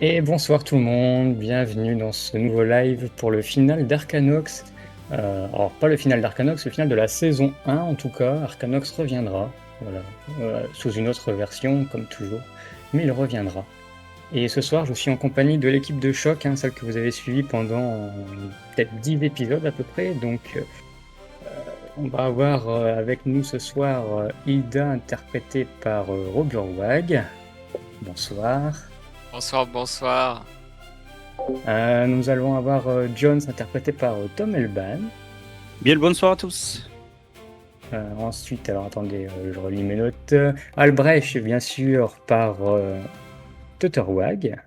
Et bonsoir tout le monde, bienvenue dans ce nouveau live pour le final d'Arcanox. Alors pas le final d'Arcanox, le final de la saison 1 en tout cas. Arcanox reviendra, voilà, sous une autre version comme toujours, mais il reviendra. Et ce soir je suis en compagnie de l'équipe de choc, celle que vous avez suivie pendant peut-être 10 épisodes à peu près. Donc on va avoir avec nous ce soir Hilda interprétée par Roburwag. Bonsoir. Bonsoir, bonsoir. Nous allons avoir Jones interprété par Tom Elban. Bien le bonsoir à tous. Ensuite, alors attendez, je relis mes notes. Albrecht, bien sûr, par Tutterwag.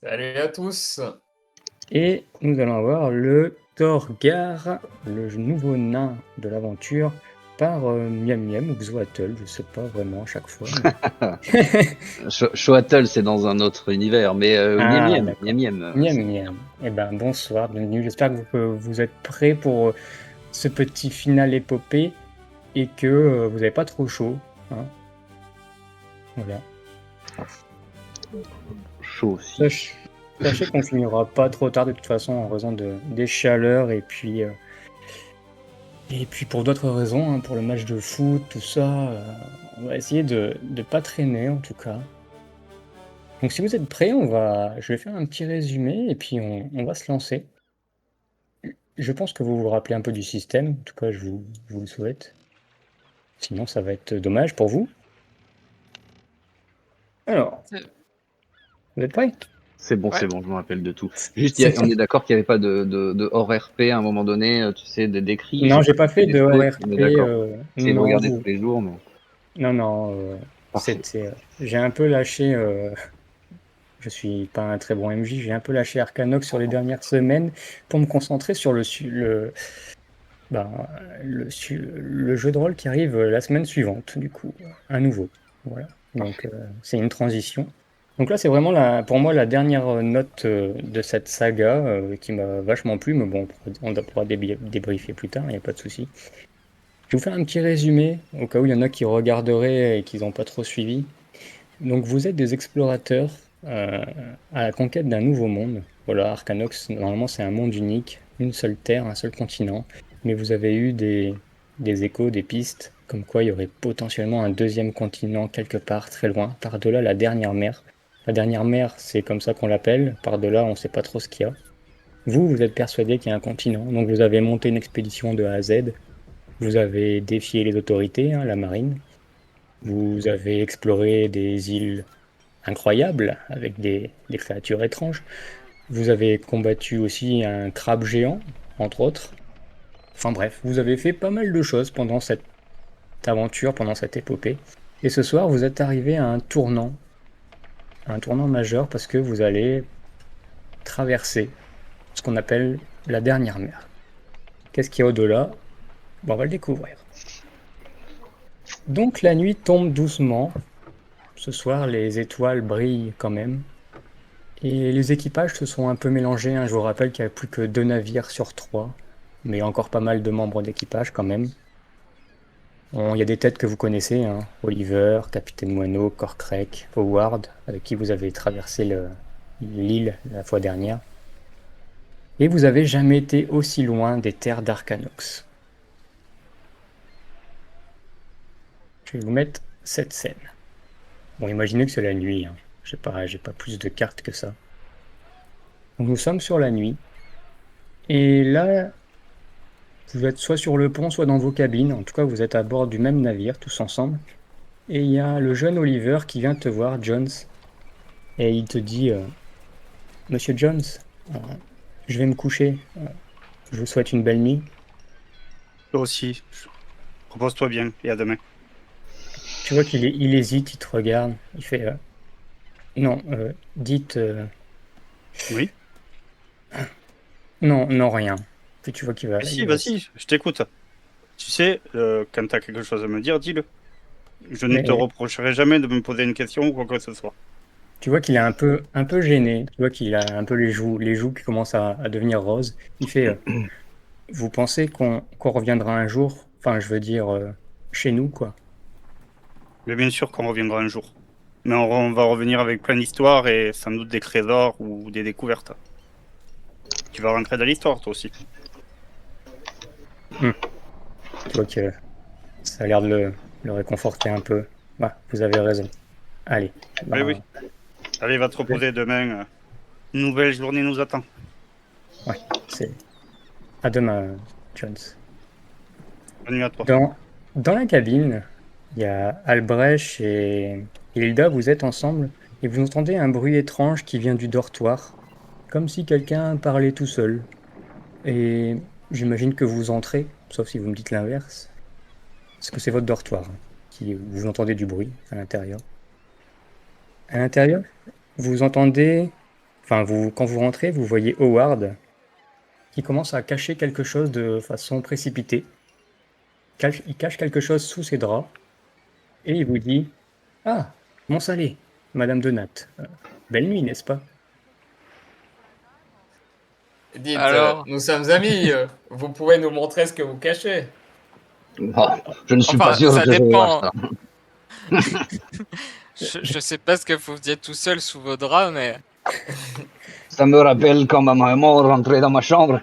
Salut à tous. Et nous allons avoir le Torgar, le nouveau nain de l'aventure, par Miam Miam ou Xoatl, je sais pas vraiment à chaque fois. Mais... Shoatl, c'est dans un autre univers, mais Miem Ah, Miem, d'accord. Miem Miem, Miam Miam. Eh ben, bonsoir, bienvenue. J'espère que vous êtes prêts pour ce petit final épopée et que vous n'avez pas trop chaud. Hein. Voilà. chaud aussi. Sachez qu'on finira pas trop tard de toute façon en raison des chaleurs et puis pour d'autres raisons, pour le match de foot, tout ça, on va essayer de pas traîner en tout cas. Donc si vous êtes prêts, je vais faire un petit résumé et puis on va se lancer. Je pense que vous vous rappelez un peu du système, en tout cas je vous le souhaite. Sinon ça va être dommage pour vous. Alors, vous êtes prêts? C'est bon, Ouais. c'est bon, je me rappelle de tout. Juste, on est d'accord qu'il n'y avait pas de hors RP à un moment donné, tu sais, décrit. Non, j'ai pas fait de hors On est RP. d'accord. J'essaie de Non, regarder tous les jours, mais non. parfait. J'ai un peu lâché. Je suis pas un très bon MJ. J'ai un peu lâché Arcanox sur les dernières semaines pour me concentrer sur ben, le jeu de rôle qui arrive la semaine suivante, du coup, un nouveau. Voilà. Donc c'est une transition. Donc là, c'est vraiment pour moi la dernière note de cette saga qui m'a vachement plu, mais bon, on pourra débriefer plus tard, il n'y a pas de souci. Je vais vous faire un petit résumé, au cas où il y en a qui regarderaient et qui n'ont pas trop suivi. Donc vous êtes des explorateurs euh, à la conquête d'un nouveau monde. Voilà, Arcanox, normalement c'est un monde unique, une seule terre, un seul continent. Mais vous avez eu des échos, des pistes, comme quoi il y aurait potentiellement un deuxième continent quelque part, très loin, par-delà la dernière mer. La dernière mer, c'est comme ça qu'on l'appelle. Par-delà, on ne sait pas trop ce qu'il y a. Vous êtes persuadé qu'il y a un continent, donc vous avez monté une expédition de A à Z. Vous avez défié les autorités, la marine. Vous avez exploré des îles incroyables avec des créatures étranges. Vous avez combattu aussi un crabe géant, entre autres. Enfin bref, vous avez fait pas mal de choses pendant cette aventure, pendant cette épopée. Et ce soir, vous êtes arrivé à un tournant majeur parce que vous allez traverser ce qu'on appelle la dernière mer. Qu'est-ce qu'il y a au-delà? Bon, on va le découvrir. Donc la nuit tombe doucement. Ce soir, les étoiles brillent quand même. Et les équipages se sont un peu mélangés. Je vous rappelle qu'il n'y a plus que 2 navires sur 3, mais encore pas mal de membres d'équipage quand même. Il y a des têtes que vous connaissez, Oliver, Capitaine Moineau, Corcrake, Howard, avec qui vous avez traversé l'île la fois dernière. Et vous avez jamais été aussi loin des terres d'Arcanox. Je vais vous mettre cette scène. Bon, imaginez que c'est la nuit. J'ai pas plus de cartes que ça. Donc, nous sommes sur la nuit. Et là, vous êtes soit sur le pont, soit dans vos cabines. En tout cas, vous êtes à bord du même navire, tous ensemble. Et il y a le jeune Oliver qui vient te voir, Jones. Et il te dit Monsieur Jones, euh, je vais me coucher. Je vous souhaite une belle nuit. Toi aussi. Repose-toi bien et à demain. Tu vois il hésite, il te regarde. Il fait non, dites Oui? non, non, rien. Puis tu vois qu'il va. Mais si, vas-y, je t'écoute. Tu sais, quand t'as quelque chose à me dire, dis-le. Je ne te Mais reprocherai jamais de me poser une question ou quoi que ce soit. tu vois qu'il est un peu gêné. Tu vois qu'il a un peu les joues qui commencent à devenir roses. Il fait vous pensez qu'on reviendra un jour? Enfin, je veux dire, chez nous, quoi. Mais bien sûr qu'on reviendra un jour. Mais on va revenir avec plein d'histoires et sans doute des trésors ou des découvertes. Tu vas rentrer dans l'histoire, toi aussi. Tu vois que ça a l'air de le réconforter un peu. Bah, vous avez raison. Allez. Oui, Bah, oui. Allez, va te reposer demain. Une nouvelle journée nous attend. ouais, c'est à demain, Jones. Bonne nuit à toi. Dans la cabine, il y a Albrecht et Hilda, vous êtes ensemble et vous entendez un bruit étrange qui vient du dortoir, comme si quelqu'un parlait tout seul. Et j'imagine que vous entrez, sauf si vous me dites l'inverse, parce que c'est votre dortoir, hein, qui vous entendez du bruit à l'intérieur. À l'intérieur, vous entendez, enfin quand vous rentrez, vous voyez Howard qui commence à cacher quelque chose de façon précipitée. Il cache quelque chose sous ses draps et il vous dit: Ah, mon salé, Madame de Natte. Belle nuit, n'est-ce pas? Dites, Alors, nous sommes amis, vous pouvez nous montrer ce que vous cachez. Bon, je ne suis pas Enfin, sûr ça que je vois dépend. ça. Je sais pas ce que vous faisiez tout seul sous vos draps, mais Ça me rappelle quand ma maman rentrait dans ma chambre.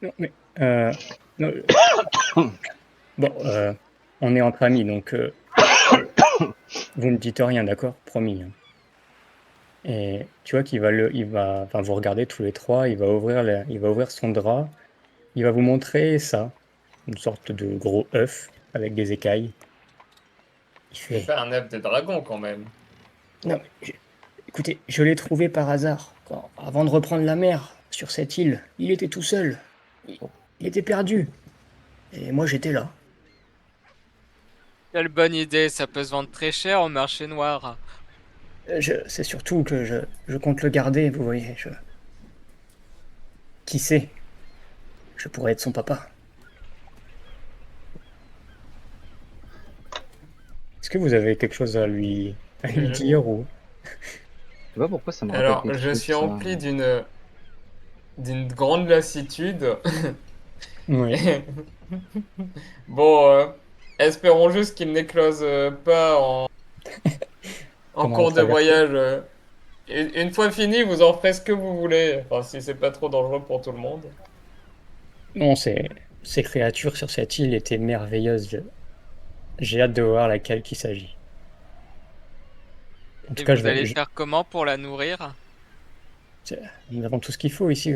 Non, mais non, bon, on est entre amis, donc vous ne dites rien, d'accord? Promis, hein. Et tu vois enfin, vous regardez tous les trois, il va ouvrir son drap, il va vous montrer ça, une sorte de gros œuf avec des écailles. Il c'est fait: pas un œuf de dragon quand même. Non, mais écoutez, je l'ai trouvé par hasard, avant de reprendre la mer sur cette île. Il était tout seul, il, il était perdu, et moi j'étais là. Quelle bonne idée, ça peut se vendre très cher au marché noir. C'est surtout que je compte le garder, vous voyez. Qui sait, je pourrais être son papa. Est-ce que vous avez quelque chose à lui Euh, dire ou... Je sais pas pourquoi ça me rappelle Alors, quelque je chose, suis ça. rempli d'une grande lassitude. Oui, Bon, espérons juste qu'il n'éclose pas en pendant la cours de traversée. voyage. Une fois fini, vous en ferez ce que vous voulez. Enfin, si c'est pas trop dangereux pour tout le monde. Non, ces créatures sur cette île étaient merveilleuses. J'ai hâte de voir laquelle qu'il s'agit. En tout Et cas, vous allez faire comment pour la nourrir? nous avons tout ce qu'il faut ici.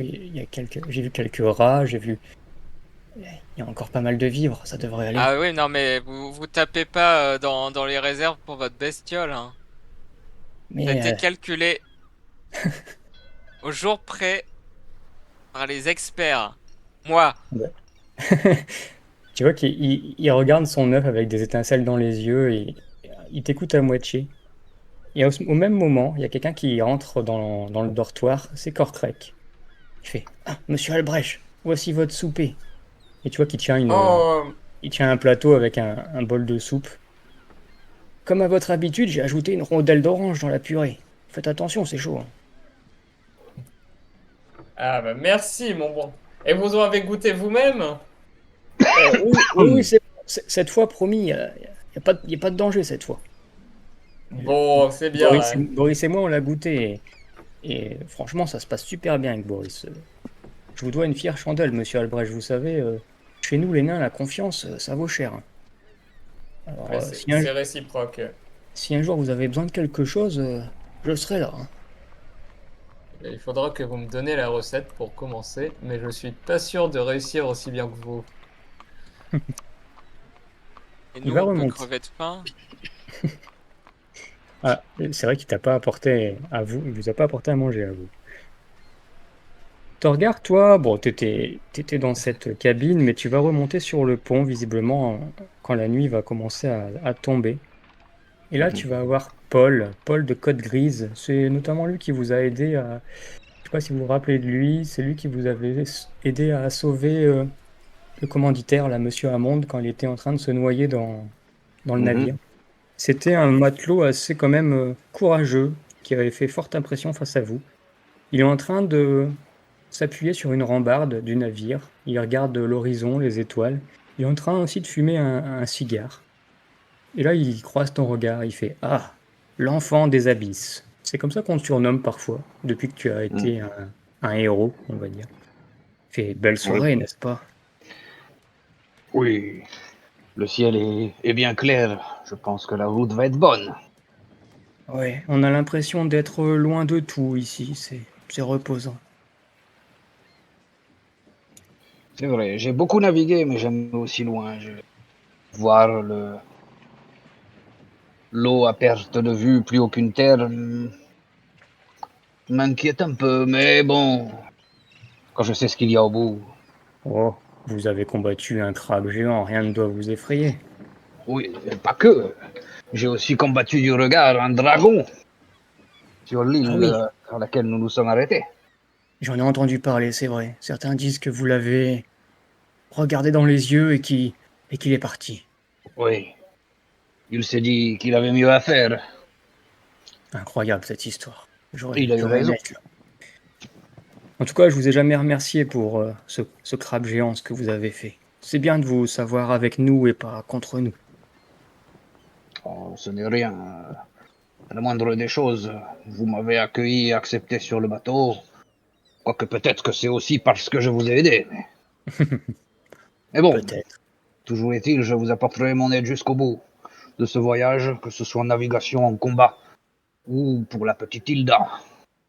J'ai vu quelques rats, il y a encore pas mal de vivres, ça devrait aller. Ah oui, non, mais vous tapez pas dans les réserves pour votre bestiole, hein. Ça a Mais été calculé au jour près par les experts. Moi, ouais. Tu vois il regarde son œuf avec des étincelles dans les yeux et il t'écoute à moitié. Et au même moment, il y a quelqu'un qui entre dans le dortoir, c'est Corcrec. Il fait: Ah, monsieur Albrecht, voici votre souper. Et tu vois oh, il tient un plateau avec un bol de soupe. Comme à votre habitude, j'ai ajouté une rondelle d'orange dans la purée. Faites attention, c'est chaud, hein. ah bah merci, mon bon. Et vous en avez goûté vous-même? Oui, cette fois, promis, y a pas de danger cette fois. Bon, c'est bien, hein. Boris et moi, on l'a goûté. Et franchement, ça se passe super bien avec Boris. Je vous dois une fière chandelle, monsieur Albrecht. Vous savez, chez nous, les nains, la confiance, ça vaut cher, hein. Alors, Ouais, c'est réciproque. si un jour vous avez besoin de quelque chose, je serai là, hein. Il faudra que vous me donniez la recette pour commencer, mais je suis pas sûr de réussir aussi bien que vous. Et Il nous, va on peut remonter. crever de faim. Ah, c'est vrai qu'il t'a pas apporté à vous, il vous a pas apporté à manger à vous. Torgar, toi, bon, t'étais dans cette cabine, mais tu vas remonter sur le pont, visiblement, quand la nuit va commencer à tomber. Et là, Mhm. tu vas avoir Paul de Côte Grise. C'est notamment lui qui vous a aidé à... Je sais pas si vous vous rappelez de lui, c'est lui qui vous avait aidé à sauver le commanditaire, là, Monsieur Hammond, quand il était en train de se noyer dans le Mhm. navire. C'était un matelot assez quand même courageux, qui avait fait forte impression face à vous. Il est en train de s'appuyer sur une rambarde du navire. Il regarde l'horizon, les étoiles. Il est en train aussi de fumer un cigare. Et là, il croise ton regard, il fait ah, l'enfant des abysses. C'est comme ça qu'on te surnomme parfois, depuis que tu as été un héros, on va dire. Il fait belle Ouais. soirée, n'est-ce pas? Oui, le ciel est bien clair. Je pense que la route va être bonne. Ouais, on a l'impression d'être loin de tout ici, c'est reposant. C'est vrai, j'ai beaucoup navigué, mais j'aime aussi loin. Voir l'eau à perte de vue, plus aucune terre, m'inquiète un peu. Mais bon, quand je sais ce qu'il y a au bout, Oh, vous avez combattu un crabe géant, rien ne doit vous effrayer. oui, pas que. J'ai aussi combattu du regard un dragon sur Ah l'île oui, à laquelle nous nous sommes arrêtés. j'en ai entendu parler, c'est vrai. Certains disent que vous l'avez regardé dans les yeux et qu'il est parti. Oui, il s'est dit qu'il avait mieux à faire. Incroyable cette histoire. Il a eu J'aurais aimé raison. être là. En tout cas, je vous ai jamais remercié pour ce crabe géant, ce que vous avez fait. C'est bien de vous savoir avec nous et pas contre nous. Oh, ce n'est rien. La moindre des choses, vous m'avez accueilli et accepté sur le bateau. Quoique peut-être que c'est aussi parce que je vous ai aidé. Mais bon, Peut-être. toujours est-il, je vous apporterai mon aide jusqu'au bout de ce voyage, que ce soit en navigation, en combat, ou pour la petite Hilda.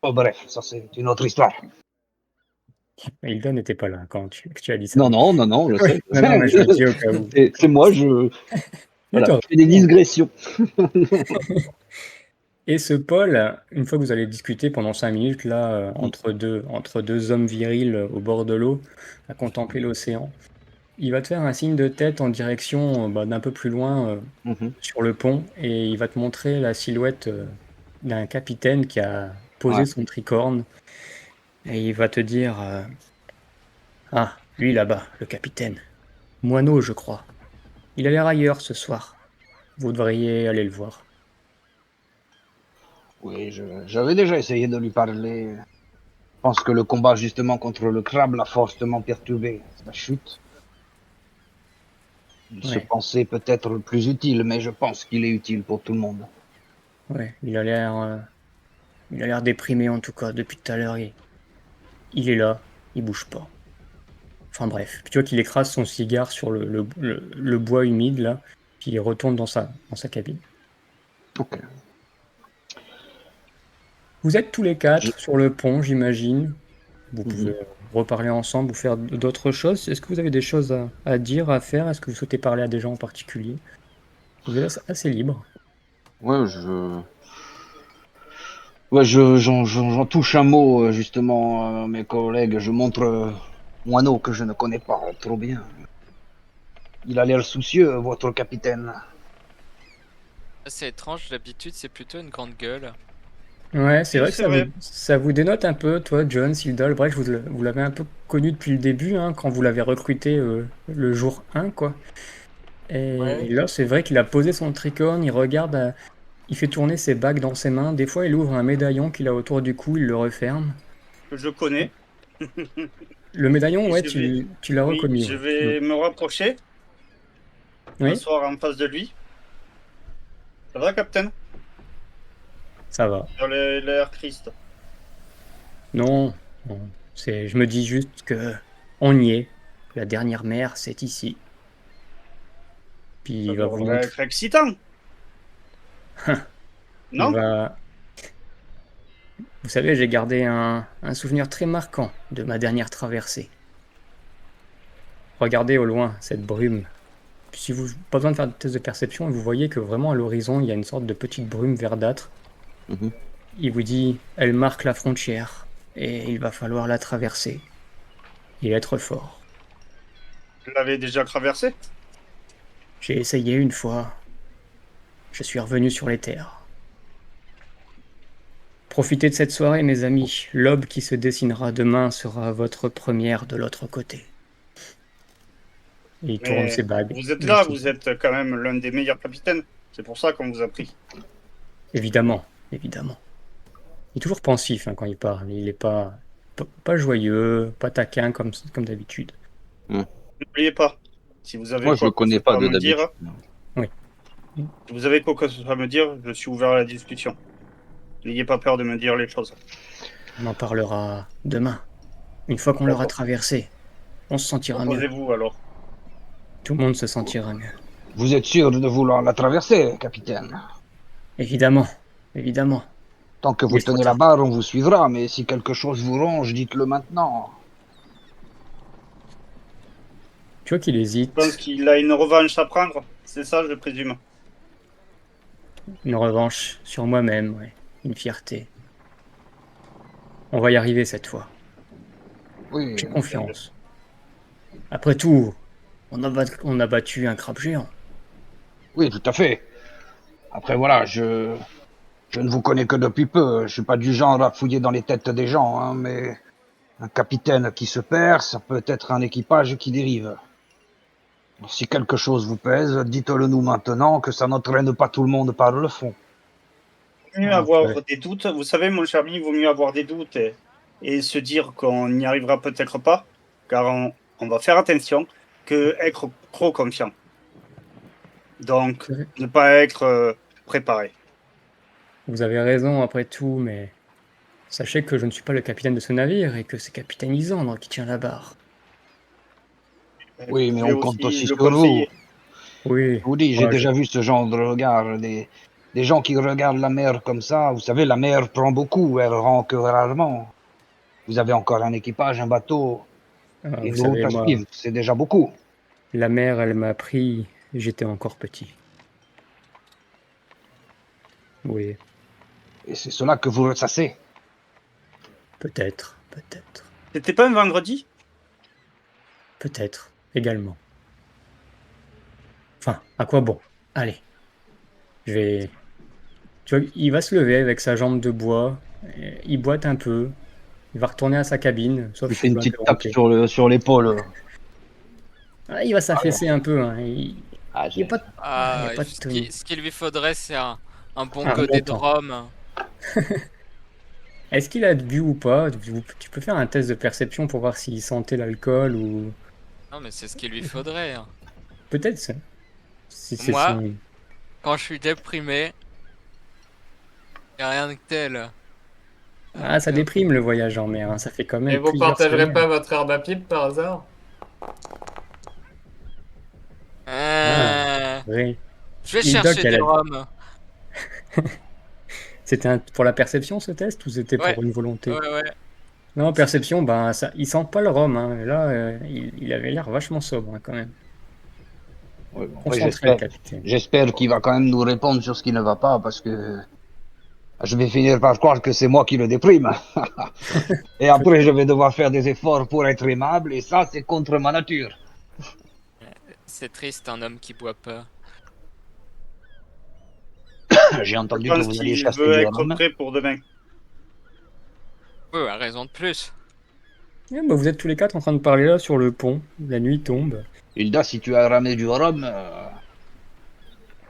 Oh, bref, ça c'est une autre histoire. Hilda n'était pas là quand tu as dit ça. Non, non, non, non, je Oui, sais. non, mais je le dis au cas où. C'est moi, je Mais voilà, t'as je fais des raison. digressions. Et ce Paul, une fois que vous allez discuter pendant 5 minutes, là, Mm. entre deux hommes virils au bord de l'eau, à contempler l'océan, il va te faire un signe de tête en direction d'un peu plus loin Mhm. sur le pont et il va te montrer la silhouette d'un capitaine qui a posé Ouais. son tricorne et il va te dire ah, lui là-bas, le capitaine. Moineau, je crois. Il a l'air ailleurs ce soir. Vous devriez aller le voir. Oui, j'avais déjà essayé de lui parler. Je pense que le combat justement contre le crabe l'a fortement perturbé. Sa chute, il se Ouais, pensait peut-être plus utile, mais je pense qu'il est utile pour tout le monde. ouais, il a l'air déprimé en tout cas depuis tout à l'heure. Il est là, il bouge pas. Enfin bref, puis tu vois qu'il écrase son cigare sur le bois humide là, puis il retourne dans sa cabine. Ok. Vous êtes tous les Je- quatre sur le pont, j'imagine. Vous Mhm. pouvez reparler ensemble ou faire d'autres choses. Est-ce que vous avez des choses à dire, à faire? Est-ce que vous souhaitez parler à des gens en particulier? Vous êtes assez libre. Ouais, ouais, j'en touche un mot justement à mes collègues. Je montre Moineau que je ne connais pas trop bien. Il a l'air soucieux, votre capitaine. C'est étrange, d'habitude c'est plutôt une grande gueule. Ouais, c'est Oui, vrai que c'est vrai. ça vous dénote un peu, toi, John, Sildol. Bref, vous l'avez un peu connu depuis le début, hein, quand vous l'avez recruté le jour 1, quoi. Et Ouais. là, c'est vrai qu'il a posé son tricorne, il regarde, il fait tourner ses bagues dans ses mains. Des fois, il ouvre un médaillon qu'il a autour du cou, il le referme. Que je connais. Le médaillon, Et ouais, je vais, tu l'as oui, reconnu, je ouais. vais me rapprocher, Oui, m'asseoir en face de lui. Ça va, Captain? ça va. Sur l'air Christ. Non, non, je me dis juste que on y est. La dernière mer, c'est ici. Puis Ça il va vous devrait montrer. être excitant, Il non? va. Vous savez, j'ai gardé un souvenir très marquant de ma dernière traversée. Regardez au loin cette brume. Si vous pas besoin de faire de test de perception, vous voyez que vraiment à l'horizon, il y a une sorte de petite brume verdâtre. Mhm. Il vous dit, elle marque la frontière et il va falloir la traverser et être fort. Je l'avais déjà traversé. J'ai essayé une fois. Je suis revenu sur les terres. Profitez de cette soirée, mes amis. L'aube qui se dessinera demain sera votre première de l'autre côté. Et il tourne ses Mais bagues. vous êtes Dans là, ses- vous êtes quand même l'un des meilleurs capitaines. C'est pour ça qu'on vous a pris. Évidemment, évidemment. Il est toujours pensif hein, quand il parle. Il n'est pas joyeux, pas taquin comme d'habitude. Mm. N'oubliez pas, si vous avez Moi, je le quoi que ce connais pas soit à de me dire, d'habitude. Oui. Si vous avez quoi que ce soit à me dire, je suis ouvert à la discussion. N'ayez pas peur de me dire les choses. On en parlera demain. Une fois qu'on l'aura traversé, on se sentira mieux. Proposez-vous alors. Tout le monde se sentira mieux. Vous êtes sûr de vouloir la traverser, capitaine? Évidemment, évidemment. Tant que Il vous est trop tenez la tard. barre, on vous suivra, mais si quelque chose vous ronge, dites-le maintenant. Tu vois qu'il Je hésite. pense qu'il a une revanche à prendre. C'est ça, je présume. Une revanche sur moi-même, ouais. Une fierté. On va y arriver cette fois. Oui, J'ai confiance. Après tout, on a battu un crabe géant. oui, tout à fait. Après, voilà, je ne vous connais que depuis peu. Je suis pas du genre à fouiller dans les têtes des gens, hein, mais un capitaine qui se perd, ça peut être un équipage qui dérive. Si quelque chose vous pèse, dites-le nous maintenant, que ça n'entraîne pas tout le monde par le fond. Il vaut mieux Ah, avoir ouais. des doutes. Vous savez, mon cher ami, il vaut mieux avoir des doutes et se dire qu'on n'y arrivera peut-être pas, car on va faire attention, que être trop confiant. Donc, ne pas être préparé. Vous avez raison après tout, mais sachez que je ne suis pas le capitaine de ce navire et que c'est capitaine Isandre qui tient la barre. Oui, Vous mais pouvez on compte aussi le sur vous. conseiller. Oui, Je vous dis, j'ai moi, déjà vu ce genre de regard, des gens qui regardent la mer comme ça. Vous savez, la mer prend beaucoup, elle rend que rarement. Vous avez encore un équipage, un bateau, vous une route savez, à moi, suivre, c'est déjà beaucoup. la mer, elle m'a pris, j'étais encore petit. Oui, Et c'est cela que vous ressassez. peut-être, peut-être, C'était pas un vendredi? peut-être, également. Enfin, à quoi bon? Allez, je vais... Tu vois, il va se lever avec sa jambe de bois, il boite un peu, il va retourner à sa cabine, sauf Il si fait je une veux petite tape interrompre. sur l'épaule. Ah, il va s'affaisser un peu, hein. Ah, Il n'y a pas de... ah, il y a Ah, pas de tenue. ce qu'il lui faudrait, c'est un bon Un godet de montant. rhum. Est-ce qu'il a bu ou pas? Tu peux faire un test de perception pour voir s'il sentait l'alcool ou... Non, mais c'est ce qu'il lui faudrait, hein. Peut-être ça. Si c'est Moi, son... quand je suis déprimé, y a rien de tel. Ah, ça Que- déprime le voyage en mer, hein. Ça fait quand Et même vous plusieurs partagerez pas semaines. votre herbe à pipe par hasard? Ah, Euh, oui. je vais Hilda, chercher quelle du a... rhum. C'était pour la perception ce test ou c'était Ouais, pour une volonté? ouais, ouais. Non, perception, ben ça, il sent pas le rhum, hein. Et là, il avait l'air vachement sobre hein, quand même. Oui, bon, après, Concentré le capitaine. j'espère qu'il va quand même nous répondre sur ce qui ne va pas, parce que je vais finir par croire que c'est moi qui le déprime. Et après, je vais devoir faire des efforts pour être aimable, et ça, c'est contre ma nature. C'est triste, un homme qui boit pas. J'ai Je entendu que pense vous alliez qu'il chasser veut du être rhum. prêt pour demain. Ouais, raison de plus. Eh ben, vous êtes tous les quatre en train de parler là sur le pont. La nuit tombe. Hilda, si tu as ramé du rhum,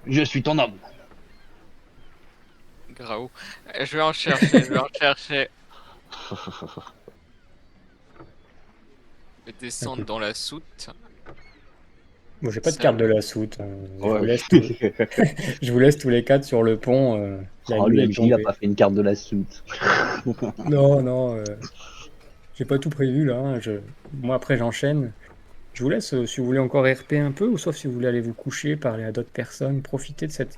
je suis ton homme. Graou. Je vais en chercher, je vais en chercher. Je vais descendre Ok. dans la soute. Bon, j'ai pas de Ça- carte de la soute, hein. Ouais. Je vous laisse tous les quatre sur le pont. La Oh, nuit le est MJ, il a tombée. pas fait une carte de la soute. Non, non, j'ai pas tout prévu là, hein. Moi après j'enchaîne. Je vous laisse si vous voulez encore RP un peu, ou sauf si vous voulez aller vous coucher, parler à d'autres personnes, profiter de cette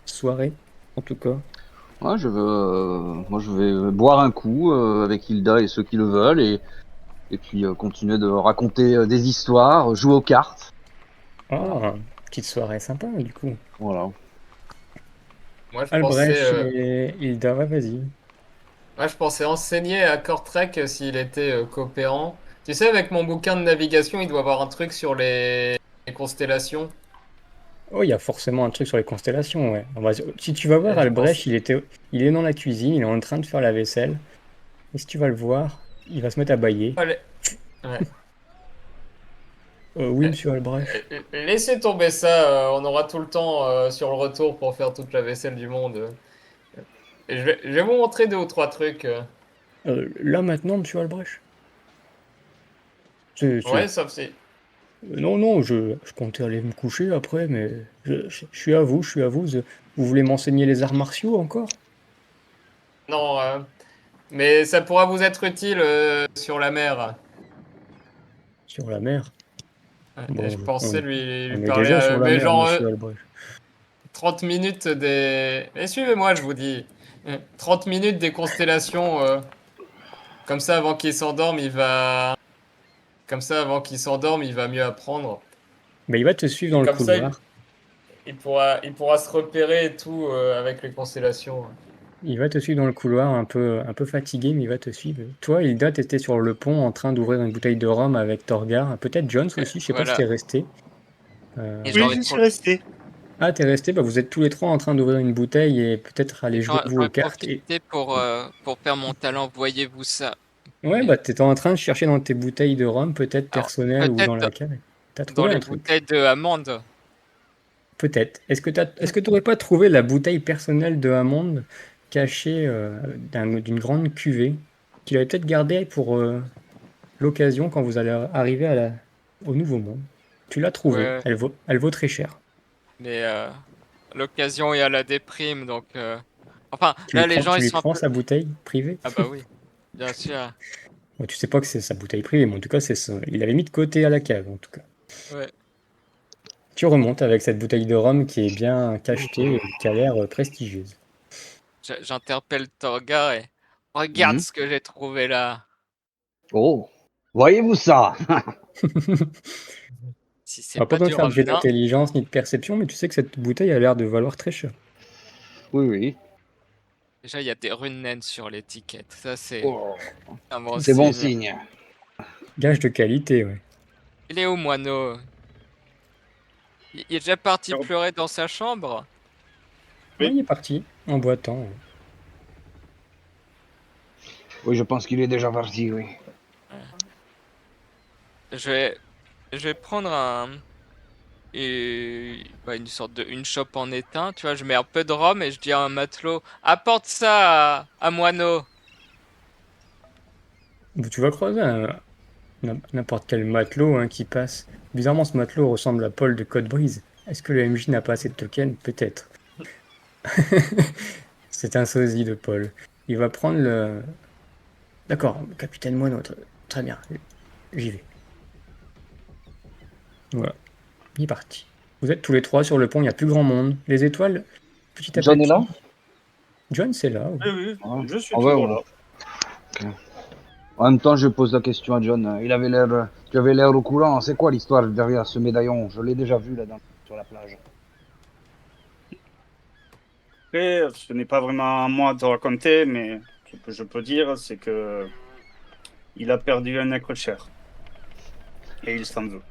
soirée, en tout cas. Ouais, moi, je vais boire un coup avec Hilda et ceux qui le veulent, et puis continuer de raconter des histoires, jouer aux cartes. Ah, petite soirée sympa du coup. Voilà. Moi, je pensais, Albrecht et Hilda, ouais, vas-y. moi, je pensais enseigner à Kortrek s'il était coopérant. Tu sais, avec mon bouquin de navigation, il doit avoir un truc sur les constellations. Oh, il y a forcément un truc sur les constellations, ouais. Si tu vas voir Et je pense. Albrecht, il est dans la cuisine, il est en train de faire la vaisselle. Et si tu vas le voir, il va se mettre à bâiller. Allez. Ouais. Oui, monsieur Albrecht. Laissez tomber ça, on aura tout le temps sur le retour pour faire toute la vaisselle du monde. Et je vais vous montrer deux ou trois trucs. Là maintenant, monsieur Albrecht. C'est- Ouais, c'est- sauf si. Non, non, je comptais aller me coucher après, mais je suis à vous, je suis à vous. Vous voulez m'enseigner les arts martiaux encore? Non, mais ça pourra vous être utile sur la mer. Sur la mer? Et je Bon, pensais lui on est parler, déjà sur la mais mer, genre monsieur Albrecht. 30 minutes des... Mais suivez-moi, je vous dis. 30 minutes des constellations. Comme ça, avant qu'il s'endorme, il va... Comme ça, avant qu'il s'endorme, il va mieux apprendre. Mais il va te suivre dans Et le comme ça, couloir. il pourra se repérer et tout avec les constellations. Il va te suivre dans le couloir, un peu fatigué, mais il va te suivre. Toi, Hilda, t'étais sur le pont en train d'ouvrir une bouteille de rhum avec Torgar. Peut-être Jones aussi, je sais pas si Voilà. t'es resté. Et Oui, j'aurais je trop... suis resté. Ah, t'es resté, bah vous êtes tous les trois en train d'ouvrir une bouteille et peut-être aller jouer vous aux j'aurais cartes. Et... profité pour faire mon talent, voyez-vous ça. Ouais, Mais bah t'étais en train de chercher dans tes bouteilles de rhum, peut-être alors, personnelles ou dans la peut-être cave. T'as dans trouvé les un truc. bouteilles de amande. Peut-être. Est-ce que t'aurais pas trouvé la bouteille personnelle de Hammond cachée d'une grande cuvée qu'il avait peut-être gardée pour l'occasion quand vous allez arriver au Nouveau Monde? Tu l'as trouvée. Ouais, Elle vaut très cher. mais l'occasion est à la déprime, donc... Enfin, là, les gens, Tu ils lui sont un prends peu... sa bouteille privée? Ah bah oui, bien sûr. Bon, tu sais pas que c'est sa bouteille privée, mais en tout cas, il avait mis de côté à la cave, en tout cas. Ouais. Tu remontes avec cette bouteille de rhum qui est bien cachetée et qui a l'air prestigieuse. J'interpelle Torgar et... Regarde Mhm. ce que j'ai trouvé là. Oh, voyez-vous ça? Si On c'est va pas pas besoin de du faire de jet ramenant... d'intelligence ni de perception, mais tu sais que cette bouteille a l'air de valoir très cher. Oui, oui. Déjà, il y a des runes naines sur l'étiquette. Ça, c'est Oh, un bon c'est bon signe. signe. Gage de qualité, ouais. Il est où, moineau? Il est déjà parti pleurer dans sa chambre? Ouais, Oui. il est parti, en boitant. Ouais. Oui, je pense qu'il est déjà parti, oui. Je vais, je vais prendre une sorte de une chope en étain. Tu vois, je mets un peu de rhum et je dis à un matelot, apporte ça à moineau. Tu vas croiser n'importe quel matelot hein, qui passe. Bizarrement, ce matelot ressemble à Paul de Côte-Brise. Est-ce que le MJ n'a pas assez de tokens? Peut-être. C'est un sosie de Paul. Il va prendre le... D'accord, capitaine Moineau, très bien, j'y vais. Voilà, il est parti. Vous êtes tous les trois sur le pont, il n'y a plus grand monde. Les étoiles, petit à John petit. est là? John, c'est là. Ouais. Oui, Ah. je suis Ah ouais, toujours ouais. là. En même temps, je pose la question à John. Tu avais l'air au courant. C'est quoi l'histoire derrière ce médaillon? Je l'ai déjà vu là-dedans, sur la plage. Après, ce n'est pas vraiment à moi de raconter, mais ce que je peux dire, c'est que il a perdu un être cher. Et il s'en veut.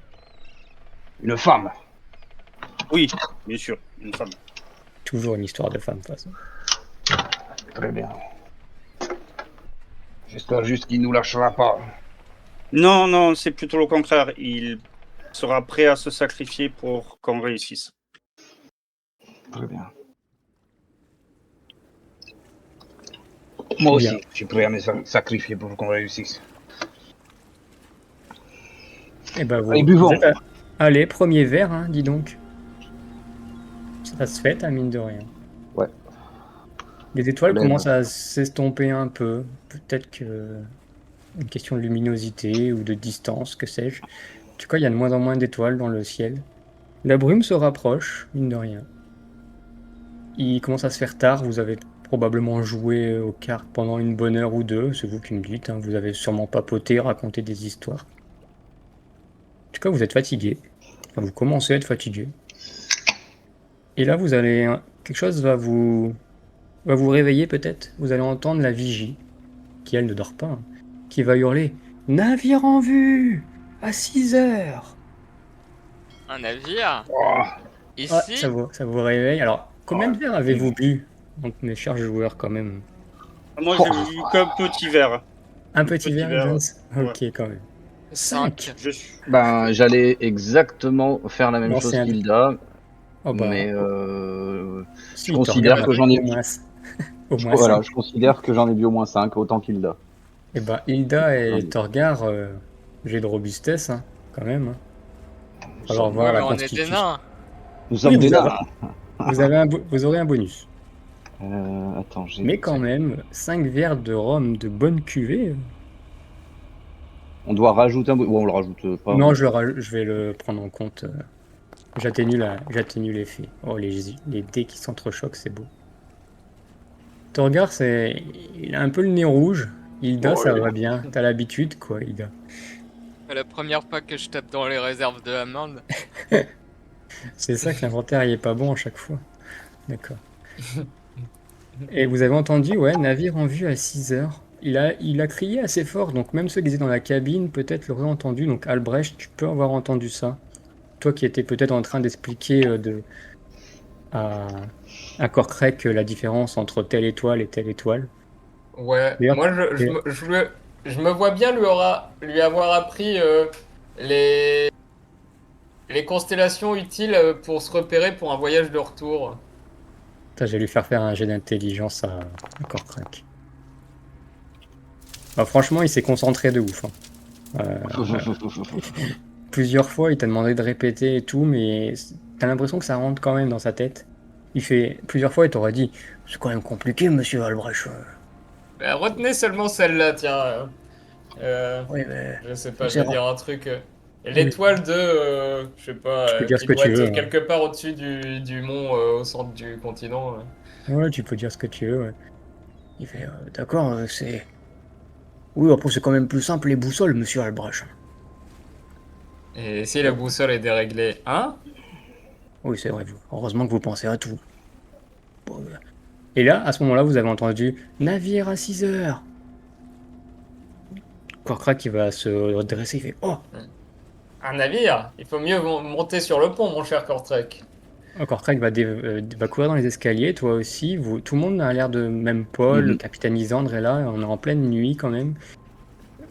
Une femme. Oui, bien sûr, une femme. Toujours une histoire de femme, de toute façon. Très bien. J'espère juste qu'il nous lâchera pas. Non, non, c'est plutôt le contraire. Il sera prêt à se sacrifier pour qu'on réussisse. Très bien. Moi aussi, Bien. je suis prêt à me sacrifier pour qu'on réussisse. Et ben Allez, buvons. Allez, premier verre, hein, dis donc. Ça se fait, mine de rien. Ouais. Les étoiles Allez, commencent à s'estomper un peu. Peut-être que une question de luminosité ou de distance, que sais-je. En tout cas, il y a de moins en moins d'étoiles dans le ciel. La brume se rapproche, mine de rien. Il commence à se faire tard, vous avez probablement joué aux cartes pendant une bonne heure ou deux, c'est vous qui me dites, hein. Vous avez sûrement papoté, raconté des histoires. En tout cas, vous êtes fatigué. Enfin, vous commencez à être fatigué. Et là, quelque chose va vous réveiller peut-être. Vous allez entendre la vigie, qui elle ne dort pas, hein, qui va hurler « Navire en vue! À 6 heures !» Un navire? Oh, Ici? Ça vous réveille. Alors, combien de verres avez-vous bu? Donc, mes chers joueurs, quand même. Moi, j'ai vu qu'un petit verre. Un petit verre, Jones? Ouais. Ok, quand même. 5. Je suis... Ben, j'allais exactement faire la même Non, chose c'est un- qu'Hilda, Oh bah, mais si, je considère que j'en ai... au moins, au moins Voilà, 5. je considère que j'en ai bu au moins 5, autant qu'Hilda. Et bah, Hilda et Ouais. Torgar, j'ai de robustesse, hein, quand même. Hein. va falloir voir Ouais, mais la on est des constitution. nains. Nous sommes Oui, des vous avez- nains. Vous aurez un bonus. Attends, j'ai. Mais quand même, 5 verres de rhum de bonne cuvée. On doit rajouter un. Bon, on le rajoute pas. Non, je vais le prendre en compte. J'atténue l'effet. Oh, les dés qui s'entrechoquent, c'est beau. Torgar, il a un peu le nez rouge. Hilda, Oh, ça ouais. va bien. T'as l'habitude, quoi, Hilda. C'est la première fois que je tape dans les réserves de Amande. C'est ça que l'inventaire il est pas bon à chaque fois. D'accord. Et vous avez entendu, ouais, navire en vue à 6 heures. Il a crié assez fort, donc même ceux qui étaient dans la cabine peut-être l'auraient entendu. Donc Albrecht, tu peux avoir entendu ça. Toi qui étais peut-être en train d'expliquer à Corcrec la différence entre telle étoile et telle étoile. Ouais, D'ailleurs, moi je me vois bien lui avoir appris les constellations utiles pour se repérer pour un voyage de retour. putain, j'ai lui faire un jet d'intelligence à Corcrec. Bah, franchement, il s'est concentré de ouf, hein. Plusieurs fois, il t'a demandé de répéter et tout, mais t'as l'impression que ça rentre quand même dans sa tête. Il fait plusieurs fois, il t'aurait dit, c'est quand même compliqué, monsieur Albrecht. Retenez seulement celle-là, tiens. Oui, mais Je sais pas, je c'est vais rare. dire un truc. L'étoile de, je sais pas, Tu peux dire ce qui que doit tu être veux, hein. quelque part au-dessus du mont, au centre du continent. Ouais, tu peux dire ce que tu veux, ouais. Il fait, d'accord, c'est... Oui, après, c'est quand même plus simple les boussoles, monsieur Albrecht. Et si la boussole est déréglée, hein? Oui, c'est vrai, heureusement que vous pensez à tout. Bon, et là, à ce moment-là, vous avez entendu « Navire à 6 heures !» Corcrac qui va se redresser, il fait « Oh !» Un navire? Il faut mieux monter sur le pont, mon cher Kortrek. Corcrac va courir dans les escaliers, toi aussi. Tout le monde a l'air de... Même Paul, le capitaine Isandre est là, on est en pleine nuit quand même.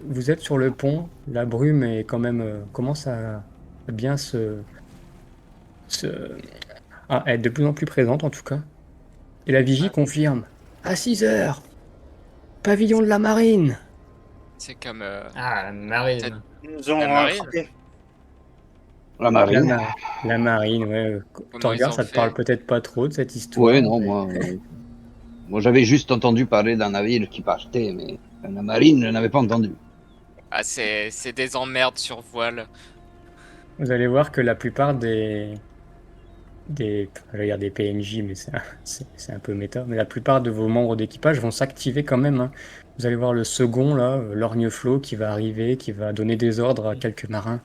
Vous êtes sur le pont, la brume est quand même... commence à bien être de plus en plus présente en tout cas. Et la vigie confirme « À 6 heures ! Pavillon de la marine !» C'est comme. Ah, la marine. Ils nous ont La marine. rattrapés. La marine. La marine, ouais. Comment Torgar, ils ont ça te fait parle peut-être pas trop de cette histoire. Ouais, non, mais- moi j'avais juste entendu parler d'un navire qui partait, mais la marine, je n'avais pas entendu. Ah, c'est des emmerdes sur voile. Vous allez voir que la plupart je vais dire des PNJ, mais c'est un peu méta, mais la plupart de vos membres d'équipage vont s'activer quand même, hein. Vous allez voir le second, là, Lorgneflot, qui va arriver, qui va donner des ordres à quelques marins.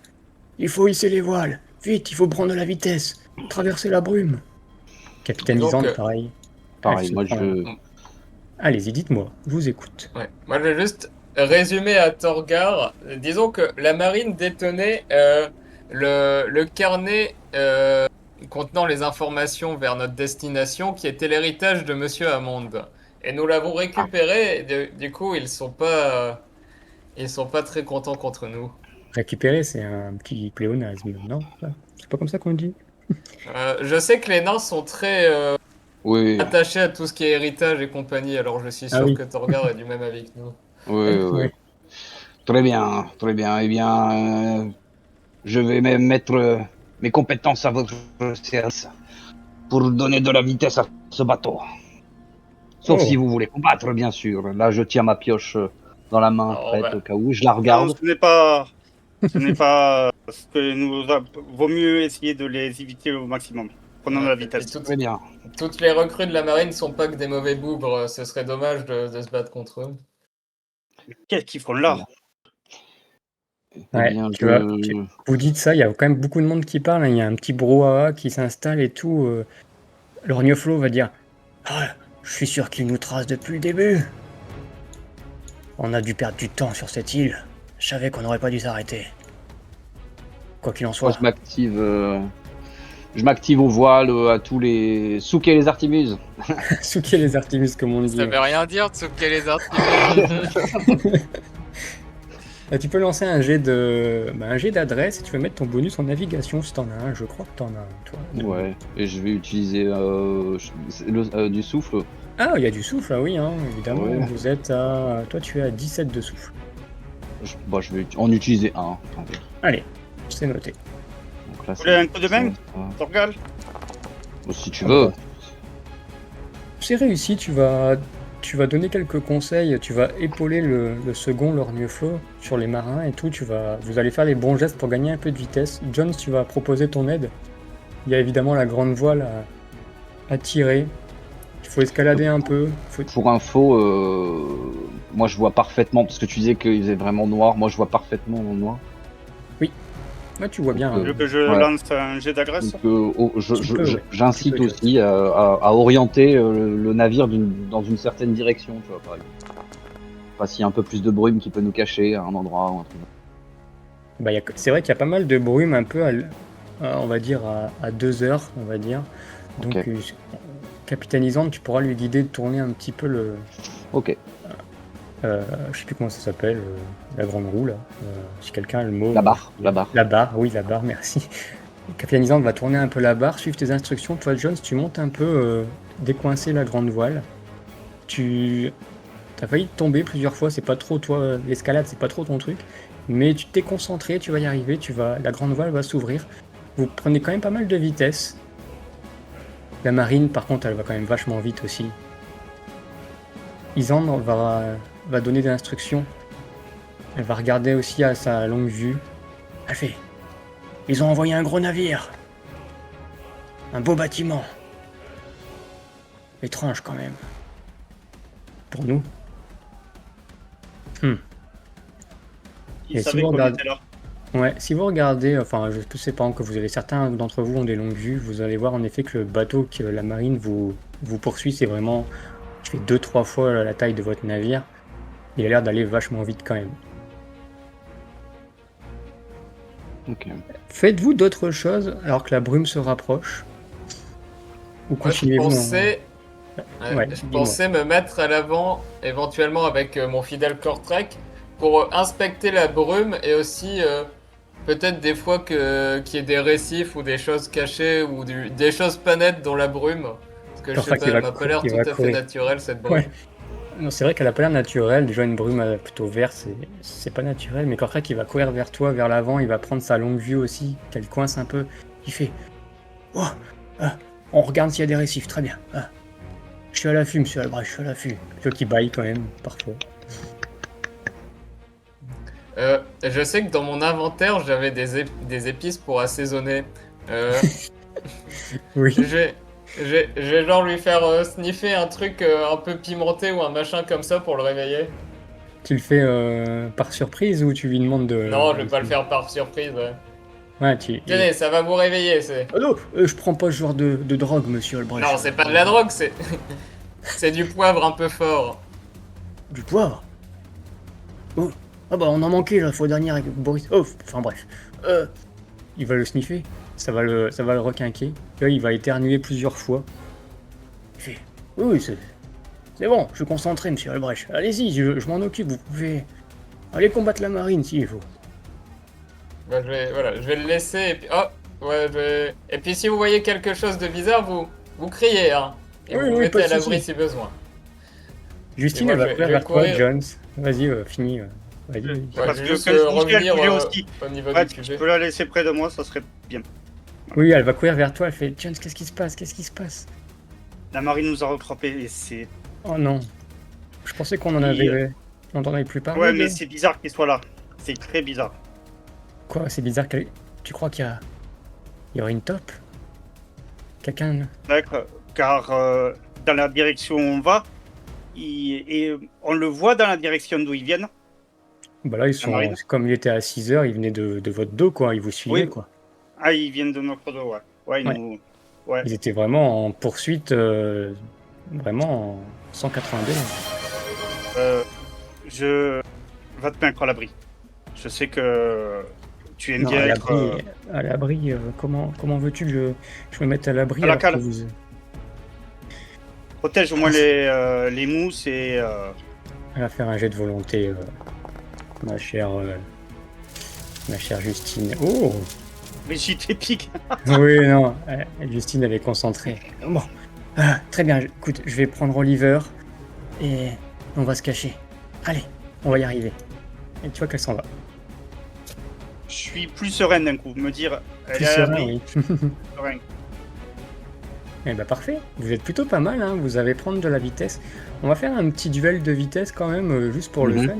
Il faut hisser les voiles! Vite, il faut prendre de la vitesse! Traverser la brume! Capitaine Donc, Lisande, pareil. Pareil, moi Allez-y, dites-moi, je vous écoute. Ouais. Moi, je vais juste résumer à Torgar. Disons que la marine détenait le carnet contenant les informations vers notre destination, qui était l'héritage de Monsieur Hammond. Et nous l'avons récupéré. Et du coup, ils sont pas très contents contre nous. Récupérer, c'est un petit pléonasme, non? C'est pas comme ça qu'on dit? Je sais que les nains sont très oui, attachés à tout ce qui est héritage et compagnie. Alors, je suis Ah sûr oui. que Torgar est du même avis que nous. oui. Ouais. Très bien, très bien. Eh bien, je vais même mettre mes compétences à votre service pour donner de la vitesse à ce bateau. Sauf Oh. si vous voulez combattre, bien sûr. Là, je tiens ma pioche dans la main, Oh, prête bah. au cas où. Je la Non, regarde. ce n'est pas ce que vaut mieux essayer de les éviter au maximum. Prenons de la Et vitesse. Très bien. toutes les recrues de la marine ne sont pas que des mauvais bougres. Ce serait dommage de se battre contre eux. Qu'est-ce qu'ils font là? Eh Ouais, bien, tu vois, vous dites ça, il y a quand même beaucoup de monde qui parle, hein. Il y a un petit brouhaha qui s'installe et tout. Lorgneflot va dire « Ah, je suis sûr qu'il nous trace depuis le début. On a dû perdre du temps sur cette île. Je savais qu'on n'aurait pas dû s'arrêter. Quoi qu'il en Moi, soit. je m'active au voile, à tous les souquets les artimuses. » Souquez les Artemis, comme on dit. Ça veut rien dire de souquer les articles. Tu peux lancer un jet d'adresse et tu peux mettre ton bonus en navigation si t'en as un. Je crois que t'en as un, toi. Ouais, et je vais utiliser du souffle. Ah, il y a du souffle, ah oui, hein, évidemment. Ouais. Vous êtes à... Toi, tu es à 17 de souffle. Je vais en utiliser un. Attendez. Allez, c'est noté. Donc fasse. Vous voulez un coup de main, Torgal? Si tu veux. C'est réussi, tu vas donner quelques conseils, tu vas épauler le second Lorgneflo sur les marins et tout, vous allez faire les bons gestes pour gagner un peu de vitesse. Jones, tu vas proposer ton aide. Il y a évidemment la grande voile à tirer. Il faut escalader un peu. Pour info, moi je vois parfaitement, parce que tu disais qu'il faisait vraiment noir, moi je vois parfaitement en noir. Ouais, tu vois bien. Tu veux que je Ouais. lance un jet d'agresse? Donc, j'incite Tu peux, aussi à orienter le navire dans une certaine direction, tu vois, par exemple. Enfin, s'il y a un peu plus de brume qui peut nous cacher à un endroit ou un truc. Bah, c'est vrai qu'il y a pas mal de brume un peu, on va dire, à 2 heures, on va dire. Donc, Ok. Capitaine Isande, tu pourras lui guider de tourner un petit peu Ok. je sais plus comment ça s'appelle, la grande roue, là. Si quelqu'un a le mot. La barre. La barre, oui, la barre, merci. Capitaine Isande va tourner un peu la barre, suivre tes instructions. Toi, Jones, tu montes un peu, décoincer la grande voile. T'as failli tomber plusieurs fois, c'est pas trop toi, l'escalade, c'est pas trop ton truc. Mais tu t'es concentré, tu vas y arriver, la grande voile va s'ouvrir. Vous prenez quand même pas mal de vitesse. La marine, par contre, elle va quand même vachement vite aussi. Isande va donner des instructions. Elle va regarder aussi à sa longue vue. Elle fait: ils ont envoyé un gros navire. Un beau bâtiment. Étrange quand même. Pour nous. Il Et savait si vous qu'on regardez- était là. Ouais, si vous regardez, enfin, je sais pas que certains d'entre vous ont des longues vues, vous allez voir en effet que le bateau que la marine vous poursuit, c'est vraiment, il fait 2-3 fois la taille de votre navire. Il a l'air d'aller vachement vite quand même. Ok. Faites-vous d'autres choses alors que la brume se rapproche? Ou Moi, je continuez-vous pensais, Ouais, je dis-moi. pensais me mettre à l'avant, éventuellement avec mon fidèle Kortrek, pour inspecter la brume et aussi peut-être des fois qu'il y ait des récifs ou des choses cachées ou des choses pas nettes dans la brume. Parce que je sais Kortrek, pas, il va elle m'a pas l'air il tout va à fait courir. naturelle cette brume. Ouais. Non, c'est vrai qu'elle a pas l'air naturelle. Déjà, une brume plutôt verte, c'est pas naturel. Mais Kortrek, il va courir vers toi, vers l'avant. Il va prendre sa longue vue aussi, qu'elle coince un peu. Il fait: oh, on regarde s'il y a des récifs. Très bien. Je suis à l'affût, monsieur Albrecht, je suis à l'affût. Tu vois qu'il baille quand même, parfois. Je sais que dans mon inventaire, j'avais des épices pour assaisonner. Oui. Je vais genre lui faire sniffer un truc un peu pimenté ou un machin comme ça pour le réveiller. Tu le fais par surprise ou tu lui demandes de. Non, je vais pas le faire par surprise. Ouais. Ouais, Tenez, ça va vous réveiller, c'est. Ah non, je prends pas ce genre de drogue, monsieur Albrecht. Non, c'est pas de la drogue, c'est. C'est du poivre un peu fort. Du poivre. Oh. Ah bah on en manquait la fois dernière avec Boris. Oh, enfin bref. Il va le sniffer, ça va le requinquer. Là, il va éternuer plusieurs fois. Il fait: oui, c'est bon, je suis concentré, monsieur Albrecht. Allez-y, je m'en occupe, vous pouvez aller combattre la marine s'il faut. Bah, je vais le laisser et puis. Oh, ouais, Et puis si vous voyez quelque chose de bizarre, vous criez, hein. Et Oui, vous oui, mettez pas à de l'abri souci. si besoin. Justine, Et elle moi, va je courir vais vers toi, courir. Jones. Vas-y, finis. Vas-y. Ouais, Parce je vais que juste comme je dis, elle revenir courait aussi. au niveau Ouais, du tu QG. peux la laisser près de moi, ça serait bien. Oui, elle va courir vers toi, elle fait: Jones, qu'est-ce qui se passe? Qu'est-ce qui se passe? La marine nous a recrampé et c'est. Oh non. Je pensais qu'on en Oui, avait. On n'en avait plus parlé. Ouais, mais c'est bizarre qu'il soit là. C'est très bizarre. Quoi? C'est bizarre qu'elle. Tu crois qu'il y aurait une top? Quelqu'un. D'accord. Car dans la direction où on va, et on le voit dans la direction d'où ils viennent. Bah là, ils sont. marine. Comme il était à 6 heures, il venait de votre dos, quoi. Ils vous suivaient, Oui. quoi. Ah, ils viennent de notre dos, ouais. Ouais, Ouais. nous. Ouais. Ils étaient vraiment en poursuite, vraiment en 182. Je va te mettre à l'abri. Je sais que tu aimes Non, bien à être. l'abri, comment veux-tu que je me mette à l'abri À la alors cale. que vous... Protège au moins les mousses et. Elle va faire un jet de volonté, ma chère Justine. Oh! Mais j'y t'épique. Oui, non, Justine, elle est concentrée. Bon, très bien, écoute, je vais prendre Oliver et on va se cacher. Allez, on va y arriver. Et tu vois qu'elle s'en va. je suis plus serein d'un coup. Me dire, elle Plus est à serein, l'abri, oui. serein. Eh ben parfait, vous êtes plutôt pas mal, hein. Vous avez prendre de la vitesse. On va faire un petit duel de vitesse quand même, juste pour le Mhm. fun.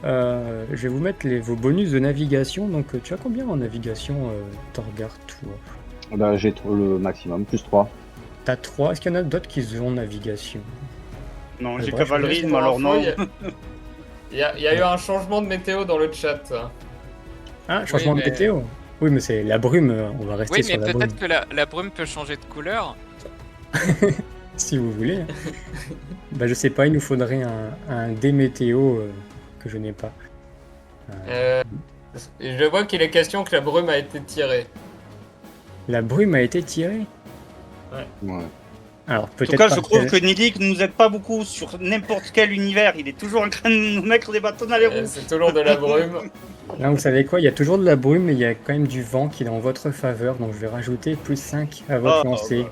Je vais vous mettre vos bonus de navigation. Donc tu as combien en navigation, Torgar, toi? Bah, j'ai le maximum, plus 3. T'as 3. Est-ce qu'il y en a d'autres qui ont navigation? Non, Ouais, j'ai bref, cavalerie, Juste mais pour alors info, non. il y a eu un changement de météo dans le chat. Ah, changement Oui, de mais- météo. Oui, mais c'est la brume, on va rester Oui, sur mais la brume, peut-être que la brume peut changer de couleur. si vous voulez. Bah je sais pas, il nous faudrait un dé météo que je n'ai pas. Euh, je vois qu'il est question que la brume a été tirée. La brume a été tirée. Ouais. Alors En tout peut-être cas, pas. je trouve que Nidic ne nous aide pas beaucoup sur n'importe quel univers. Il est toujours en train de nous mettre des bâtons dans les roues. C'est toujours de la brume. Là, vous savez quoi, il y a toujours de la brume, mais il y a quand même du vent qui est en votre faveur, donc je vais rajouter plus 5 à votre Ah, lancer. bah.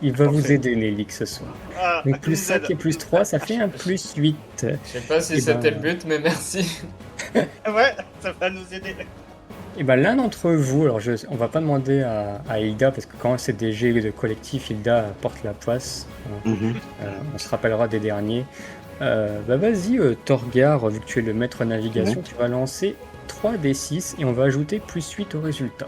Il va vous Parfait. aider, Lélix, ce soir. Ah, Donc plus nous 5 aide. et plus 3, ça fait un plus 8. Je sais pas si Eh c'était ben- le but, mais merci. Ouais, ça va nous aider. Et ben l'un d'entre vous, alors on va pas demander à Hilda, parce que quand c'est des jets de collectif, Hilda porte la poisse. Mhm. On se rappellera des derniers. Bah vas-y, Torgar, vu que tu es le maître navigation, tu vas lancer 3d6 et on va ajouter plus 8 au résultat.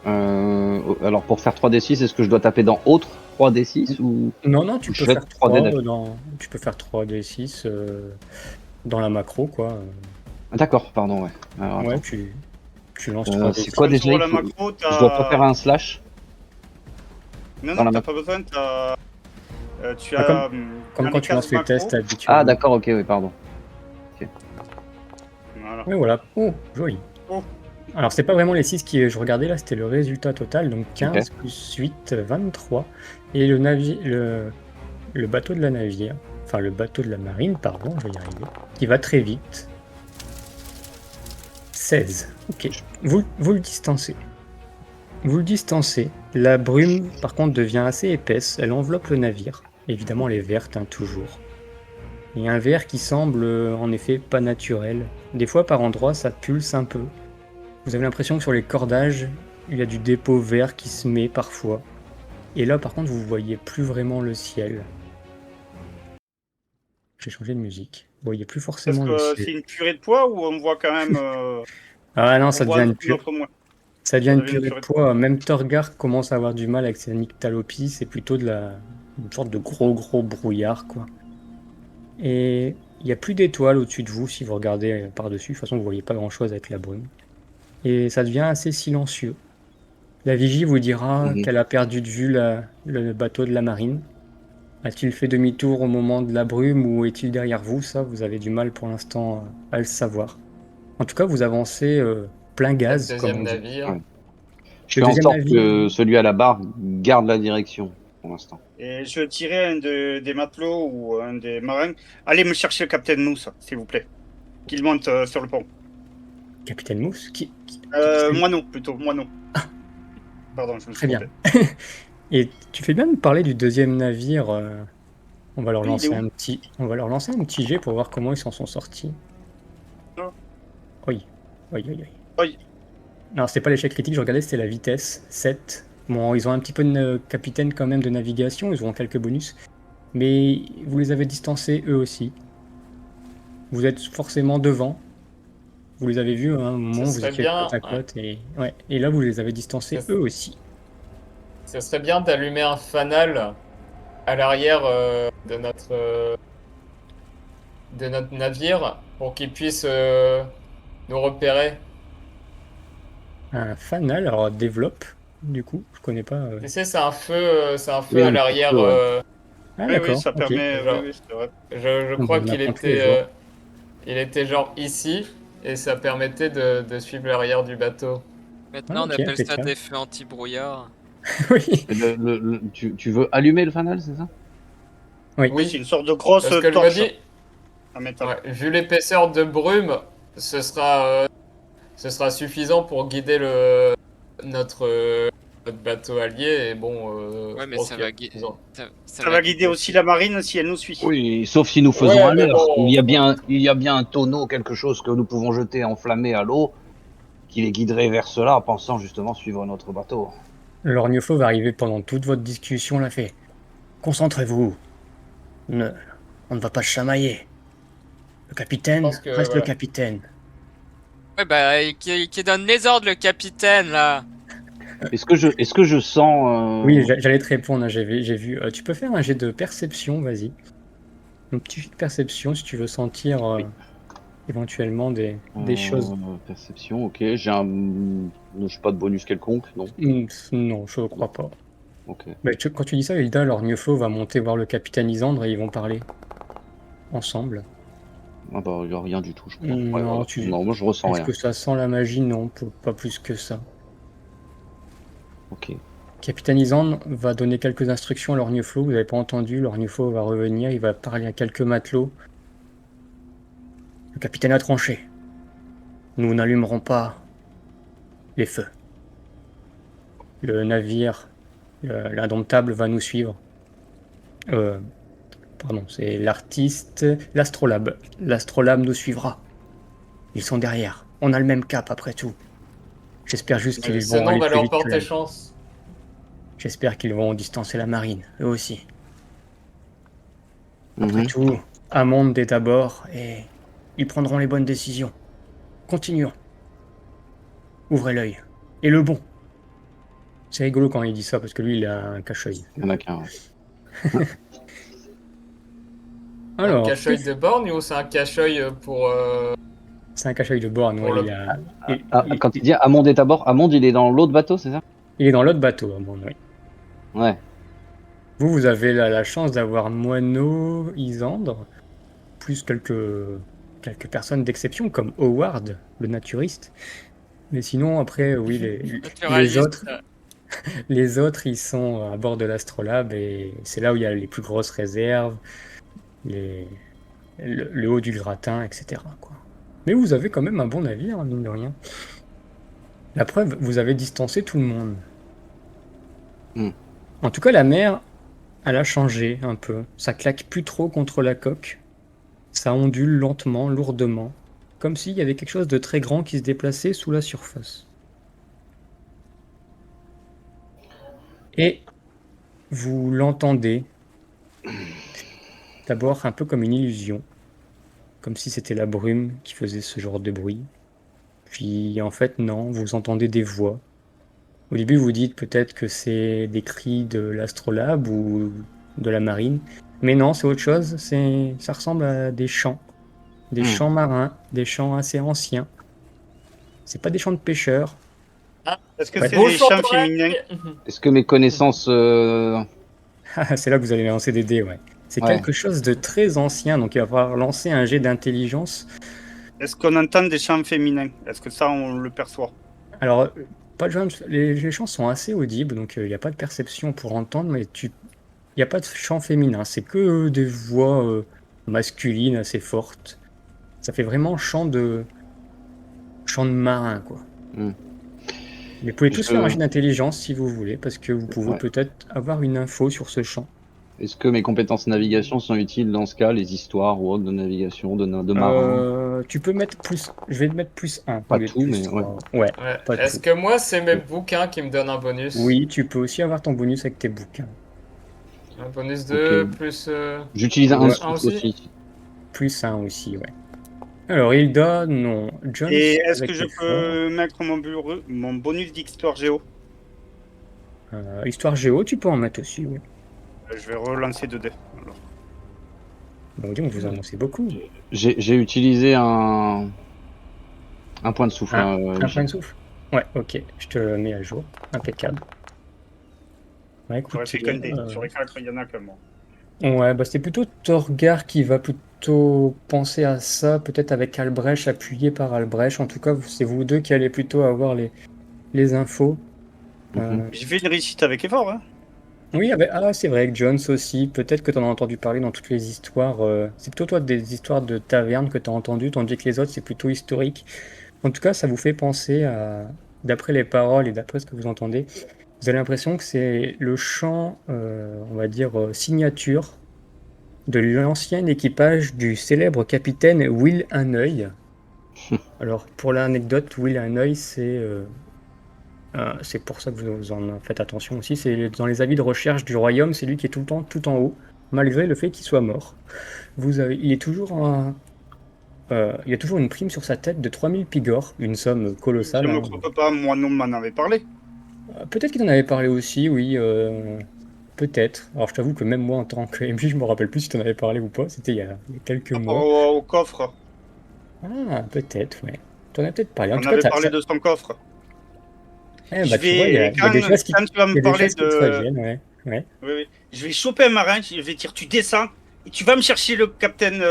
Alors pour faire 3d6, est-ce que je dois taper dans autre 3d6 ou Non, tu Je peux fais faire 3D 3 9. tu peux faire 3d6 dans la macro, quoi. Ah, d'accord, pardon, ouais. Alors, Ouais, attends. tu lances C'est 3d6. quoi déjà Sur il la faut- macro, Je dois pas faire un slash. Non, dans la t'as macro. pas besoin, tu Ah, as... Comme dans quand les tu lances cases les macro, tests habituellement. Ah, d'accord, ok, oui, pardon. Voilà. Oui, voilà. Oh, joli. Oh. Alors, c'est pas vraiment les 6 que je regardais là, c'était le résultat total. Donc 15 plus 8, 23. Et le bateau de la navire, enfin le bateau de la marine, pardon, je vais y arriver, qui va très vite. 16. Ok. Vous le distancez. Vous le distancez. La brume, par contre, devient assez épaisse. Elle enveloppe le navire. Évidemment, elle est verte, hein, toujours. Et un vert qui semble, en effet, pas naturel. Des fois, par endroits, ça pulse un peu. Vous avez l'impression que sur les cordages, il y a du dépôt vert qui se met parfois. Et là, par contre, vous voyez plus vraiment le ciel. J'ai changé de musique. Vous voyez plus Est-ce forcément le que ciel. c'est une purée de poids ou on voit quand même... Ah non, on ça voit devient une notre moins. Ça devient Ça une devient une purée de purée de poids. Même Torgar commence à avoir du mal avec sa nyctalopie. C'est plutôt une sorte de gros brouillard, quoi. Et il n'y a plus d'étoiles au-dessus de vous si vous regardez par-dessus. De toute façon, vous voyez pas grand-chose avec la brume. Et ça devient assez silencieux. La vigie vous dira Mhm. qu'elle a perdu de vue le bateau de la marine. A-t-il fait demi-tour au moment de la brume ou est-il derrière vous? Ça, vous avez du mal pour l'instant à le savoir. En tout cas, vous avancez plein Le gaz, comme deuxième on dit. navire. Ouais. Je Le fais en deuxième sorte navire. que celui à la barre garde la direction pour l'instant. Et je tirais un des matelots ou un des marins. Allez me chercher le capitaine Mousse, s'il vous plaît. Qu'il monte sur le pont. Capitaine Mousse Moineau, plutôt, Moineau. Pardon, je me suis Très bien. trompé. Et tu fais bien de parler du deuxième navire. On va leur Oui, il lancer est où on va leur lancer un petit jet pour voir comment ils s'en sont sortis. Oh. Oui. Oui. Non, c'était pas l'échec critique, je regardais, c'était la vitesse, 7. Bon, ils ont un petit peu de capitaine quand même de navigation, ils auront quelques bonus. Mais vous les avez distancés eux aussi. Vous êtes forcément devant. Vous les avez vus à un moment, vous serait étiez bien, côte à côte. Et là, vous les avez distancés eux aussi. Ce serait bien d'allumer un fanal à l'arrière de notre navire pour qu'il puisse nous repérer. Un fanal, alors développe, du coup, je connais pas. Tu sais, c'est un feu Oui, à un petit l'arrière. feu, ouais. Ah, Oui, d'accord. ça ok. permet... Genre. Oui, c'est vrai. Je Donc, crois on qu'il apprend tous les jours. était genre ici et ça permettait de suivre l'arrière du bateau. Maintenant, Ah, on ok, appelle ça impeccable. des feux anti-brouillard. Oui. Tu veux allumer le fanal, c'est ça? Oui, c'est une sorte de grosse Parce que je me torche dis, à métal. ouais, vu l'épaisseur de brume, ce sera suffisant pour guider notre bateau allié. Et bon, Ouais, je mais pense ça qu'il y a va guider. besoin. Ça va guider aussi la marine si elle nous suit. Oui, sauf si nous faisons Ouais, un mais leurre. bon. Il y a bien un tonneau, quelque chose que nous pouvons jeter enflammé à l'eau qui les guiderait vers cela en pensant justement suivre notre bateau. L'ornioflo va arriver pendant toute votre discussion, là, fait « Concentrez-vous. On ne va pas se chamailler. Le capitaine Je pense que, reste le voilà. capitaine. Ouais, bah, qui donne les ordres, le capitaine, là. Est-ce que je sens... Oui, j'allais te répondre, hein, j'ai vu. Tu peux faire un jet de perception, vas-y. Un petit jet de perception si tu veux sentir Oui. éventuellement des choses. Perception, ok. J'ai pas de bonus quelconque, non? Non, je crois pas. Ok. Bah, quand tu dis ça, Hilda, l'ornioflo va monter voir le capitaine Isandre et ils vont parler ensemble. Ah bah, il y a rien du tout, je crois. Non, Ouais, voilà. Non, moi je ressens Est-ce rien. que ça sent la magie? Non, pas plus que ça. Ok. Capitaine Isandre va donner quelques instructions à l'ornioflo. Vous n'avez pas entendu, l'ornioflo va revenir, il va parler à quelques matelots. Le capitaine a tranché. Nous n'allumerons pas les feux. Le navire, l'indomptable, va nous suivre. Pardon, c'est l'artiste, l'astrolabe. L'astrolabe nous suivra. Ils sont derrière. On a le même cap après tout. J'espère juste qu'ils Ce vont nom aller va plus leur vite que porter la... chance. J'espère qu'ils vont distancer la marine, eux aussi. Après Mhm. tout, Amond est à bord et ils prendront les bonnes décisions. Continuons. Ouvrez l'œil. Et le bon. C'est rigolo quand il dit ça parce que lui, il a un cache-œil. Il y en a qu'un. Un Alors, cache-œil de borgne ou c'est un cache-œil pour. c'est un cache-œil de bord. Pour le- Quand il dit Amond est à bord, Amond il est dans l'autre bateau, c'est ça? il est dans l'autre bateau, Amond, oui. Ouais. Vous avez la chance d'avoir Moineau, Isandre, plus quelques personnes d'exception comme Howard, le naturiste. Mais sinon, après, oui, Naturaliste. les autres, ils sont à bord de l'Astrolabe et c'est là où il y a les plus grosses réserves, le haut du gratin, etc., quoi. Mais vous avez quand même un bon navire, hein, mine de rien. La preuve, vous avez distancé tout le monde. Hmm. En tout cas, la mer, elle a changé un peu. Ça claque plus trop contre la coque. Ça ondule lentement, lourdement, comme s'il y avait quelque chose de très grand qui se déplaçait sous la surface. Et vous l'entendez, d'abord un peu comme une illusion, comme si c'était la brume qui faisait ce genre de bruit. Puis en fait, non, vous entendez des voix. Au début, vous dites peut-être que c'est des cris de l'astrolabe ou de la marine. Mais non, c'est autre chose. Ça ressemble à des chants. Des chants marins, des chants assez anciens. C'est pas des chants de pêcheurs. Est-ce que Ouais. c'est Beau des chants chanteur. féminins? Est-ce que mes connaissances... Ah, c'est là que vous allez lancer des dés, ouais. C'est Ouais. quelque chose de très ancien, donc il va falloir lancer un jet d'intelligence. Est-ce qu'on entend des chants féminins? Est-ce que ça, on le perçoit? Alors, pas de les chants sont assez audibles, donc il n'y a pas de perception pour entendre, mais il n'y a pas de chant féminin. C'est que des voix masculines assez fortes. Ça fait vraiment chant de marin, quoi. Hmm. Mais vous pouvez tous Je- faire un jet d'intelligence si vous voulez, parce que vous pouvez Ouais. peut-être avoir une info sur ce chant. Est-ce que mes compétences navigation sont utiles dans ce cas, les histoires ou autres de navigation, de marin? Tu peux mettre plus. Je vais te mettre plus 1. Pas tout, mais ouais. Ouais, Ouais. pas Est-ce tout. que moi, c'est mes bouquins qui me donnent un bonus? Oui, tu peux aussi avoir ton bonus avec tes bouquins. Un bonus 2 Ok. plus. J'utilise un Ouais. souffle aussi. Plus 1 aussi, ouais. Alors, Hilda, non. John, Et est-ce avec que je l'effort. peux mettre mon bonus d'histoire géo? Histoire géo, tu peux en mettre aussi, oui. Je vais relancer 2 dés. Alors. Bon, dis, on vous annoncez beaucoup. J'ai utilisé un point de souffle. Un MJ. point de souffle. Ouais, ok, je te le mets à jour. Impeccable. Ouais, écoute, J'aurais fait qu'un dé. J'aurais fait qu'il y en a que moi. ouais, bah c'est plutôt Thorgar qui va plutôt penser à ça, peut-être avec Albrecht, appuyé par Albrecht. En tout cas, c'est vous deux qui allez plutôt avoir les infos. Mhm. J'ai fait une réussite avec effort, hein. Oui, c'est vrai, que Jones aussi. Peut-être que tu en as entendu parler dans toutes les histoires. C'est plutôt toi des histoires de taverne que tu as entendues, tandis que les autres, c'est plutôt historique. En tout cas, ça vous fait penser à, d'après les paroles et d'après ce que vous entendez, vous avez l'impression que c'est le chant, on va dire, signature de l'ancien équipage du célèbre capitaine Will Un-Œil, Alors, pour l'anecdote, Will a un œil, c'est pour ça que vous en faites attention aussi. C'est dans les avis de recherche du royaume, c'est lui qui est tout le temps tout en haut, malgré le fait qu'il soit mort. Il est toujours il y a toujours une prime sur sa tête de 3000 pigors, une somme Je colossale. ne me Hein. trompe pas, moi non m'en avait parlé. Peut-être qu'il en avait parlé aussi, oui. Peut-être. Alors, je t'avoue que même moi, en tant que MJ, je me rappelle plus si tu en avais parlé ou pas. C'était il y a quelques Par rapport mois. au coffre. Ah, peut-être, ouais. Tu en as peut-être parlé. En On tout cas, avait parlé de son coffre. Eh, Je bah, tu vois, il y vais, a, il y a des choses qui, quand tu vas il y me a des parler choses qui te de. reviennent, ouais. Ouais. Oui, oui. Je vais choper un marin, je vais dire tu descends et tu vas me chercher le capitaine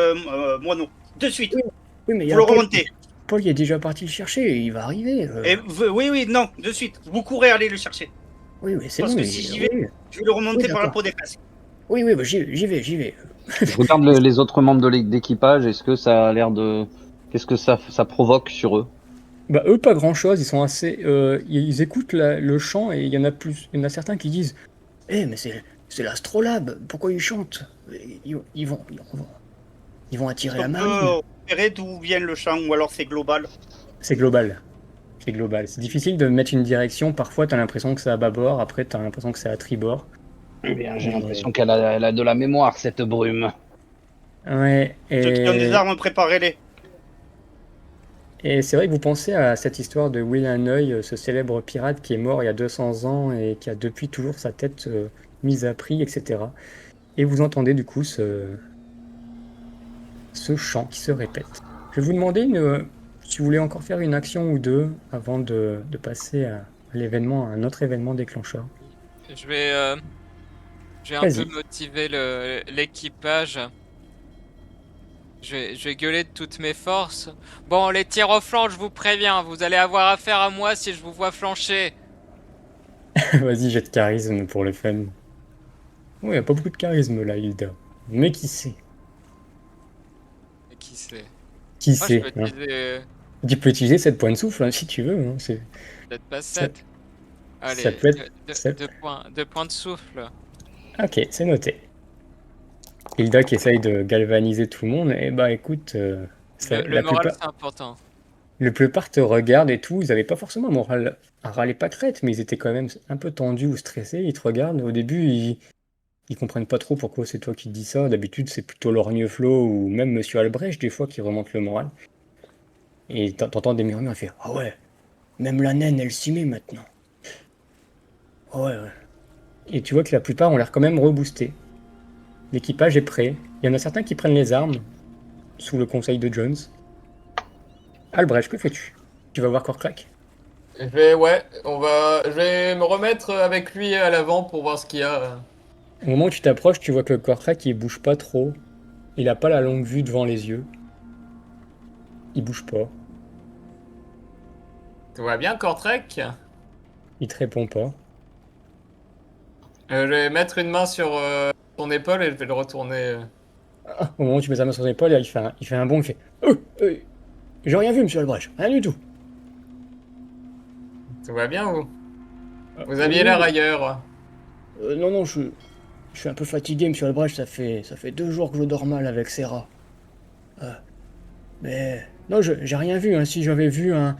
Moineau. De suite. Oui, oui, mais il y Vous a le Paul. remontez. Paul, il est déjà parti le chercher. Il va arriver. Et oui, oui, non, de suite. Vous courez aller le chercher. Oui, oui, c'est Parce bon. que si j'y vais, Oui, je vais le oui, remonter par la d'accord. peau des fesses. Oui, oui, bah, j'y vais, j'y vais. Je regarde les autres membres de d'équipage. Est-ce que ça a l'air de... Qu'est-ce que ça provoque sur eux? Bah, eux, pas grand-chose. Ils sont assez. Ils écoutent le chant et il y en a plus. Il y en a certains qui disent Eh, mais c'est l'astrolabe. Pourquoi ils chantent? Ils vont attirer la On marine. peut repérer d'où vient le chant ou alors c'est global. C'est global. C'est global. C'est difficile de mettre une direction. Parfois, t'as l'impression que c'est à bâbord. Après, t'as l'impression que c'est à tribord. Eh bien, j'ai Et- l'impression elle a de la mémoire, cette brume. Ouais. Ceux qui ont des armes, préparez-les. Et c'est vrai que vous pensez à cette histoire de Will Hanoï, ce célèbre pirate qui est mort il y a 200 ans et qui a depuis toujours sa tête mise à prix, etc. Et vous entendez du coup ce chant qui se répète. Je vais vous demander si vous voulez encore faire une action ou deux avant de passer à l'événement, à un autre événement déclencheur. Je vais un Vas-y. peu motiver l'équipage. Je vais gueuler de toutes mes forces. Bon, les tirs au flanc, je vous préviens, vous allez avoir affaire à moi si je vous vois flancher. Vas-y, jet de charisme pour le fun. Oh, il n'y a pas beaucoup de charisme là, Hilda. Mais qui sait? Et qui sait? Qui Moi, je sait, peux hein. utiliser Tu peux utiliser 7 points de souffle hein, si tu veux. Hein. peut-être pas Ça, 7. ça Allez, peut être 7. deux points de souffle. Ok, c'est noté. Hilda qui essaye de galvaniser tout le monde, et bah écoute, Le moral, c'est important. la plupart te regardent et tout, ils avaient pas forcément un moral à râler pas crête, mais ils étaient quand même un peu tendus ou stressés, ils te regardent, au début ils comprennent pas trop pourquoi c'est toi qui dis ça, d'habitude c'est plutôt Lorgneflo ou même Monsieur Albrecht des fois qui remonte le moral, et t'entends des murmures, il fait « Ah ouais, même la naine elle s'y met maintenant. Ah ouais, ouais. » Et tu vois que la plupart ont l'air quand même reboostés. L'équipage est prêt, il y en a certains qui prennent les armes, sous le conseil de Jones. Albrecht, que fais-tu? Tu vas voir Korkrak? Je vais me remettre avec lui à l'avant pour voir ce qu'il y a. Au moment où tu t'approches, tu vois que Korkrak il bouge pas trop. Il a pas la longue vue devant les yeux. Il bouge pas. Tout va bien, Kortrek? Il te répond pas. Je vais mettre une main sur ton épaule et je vais le retourner. Ah, au moment où tu mets sa main sur son épaule, il fait un bond, il fait j'ai rien vu, monsieur Albrecht, rien du tout. Tout va bien ou? Vous aviez l'air ailleurs. Non, non, je suis un peu fatigué, monsieur Albrecht, ça fait 2 jours que je dors mal avec Serra. Mais non, j'ai rien vu, hein. Si j'avais vu un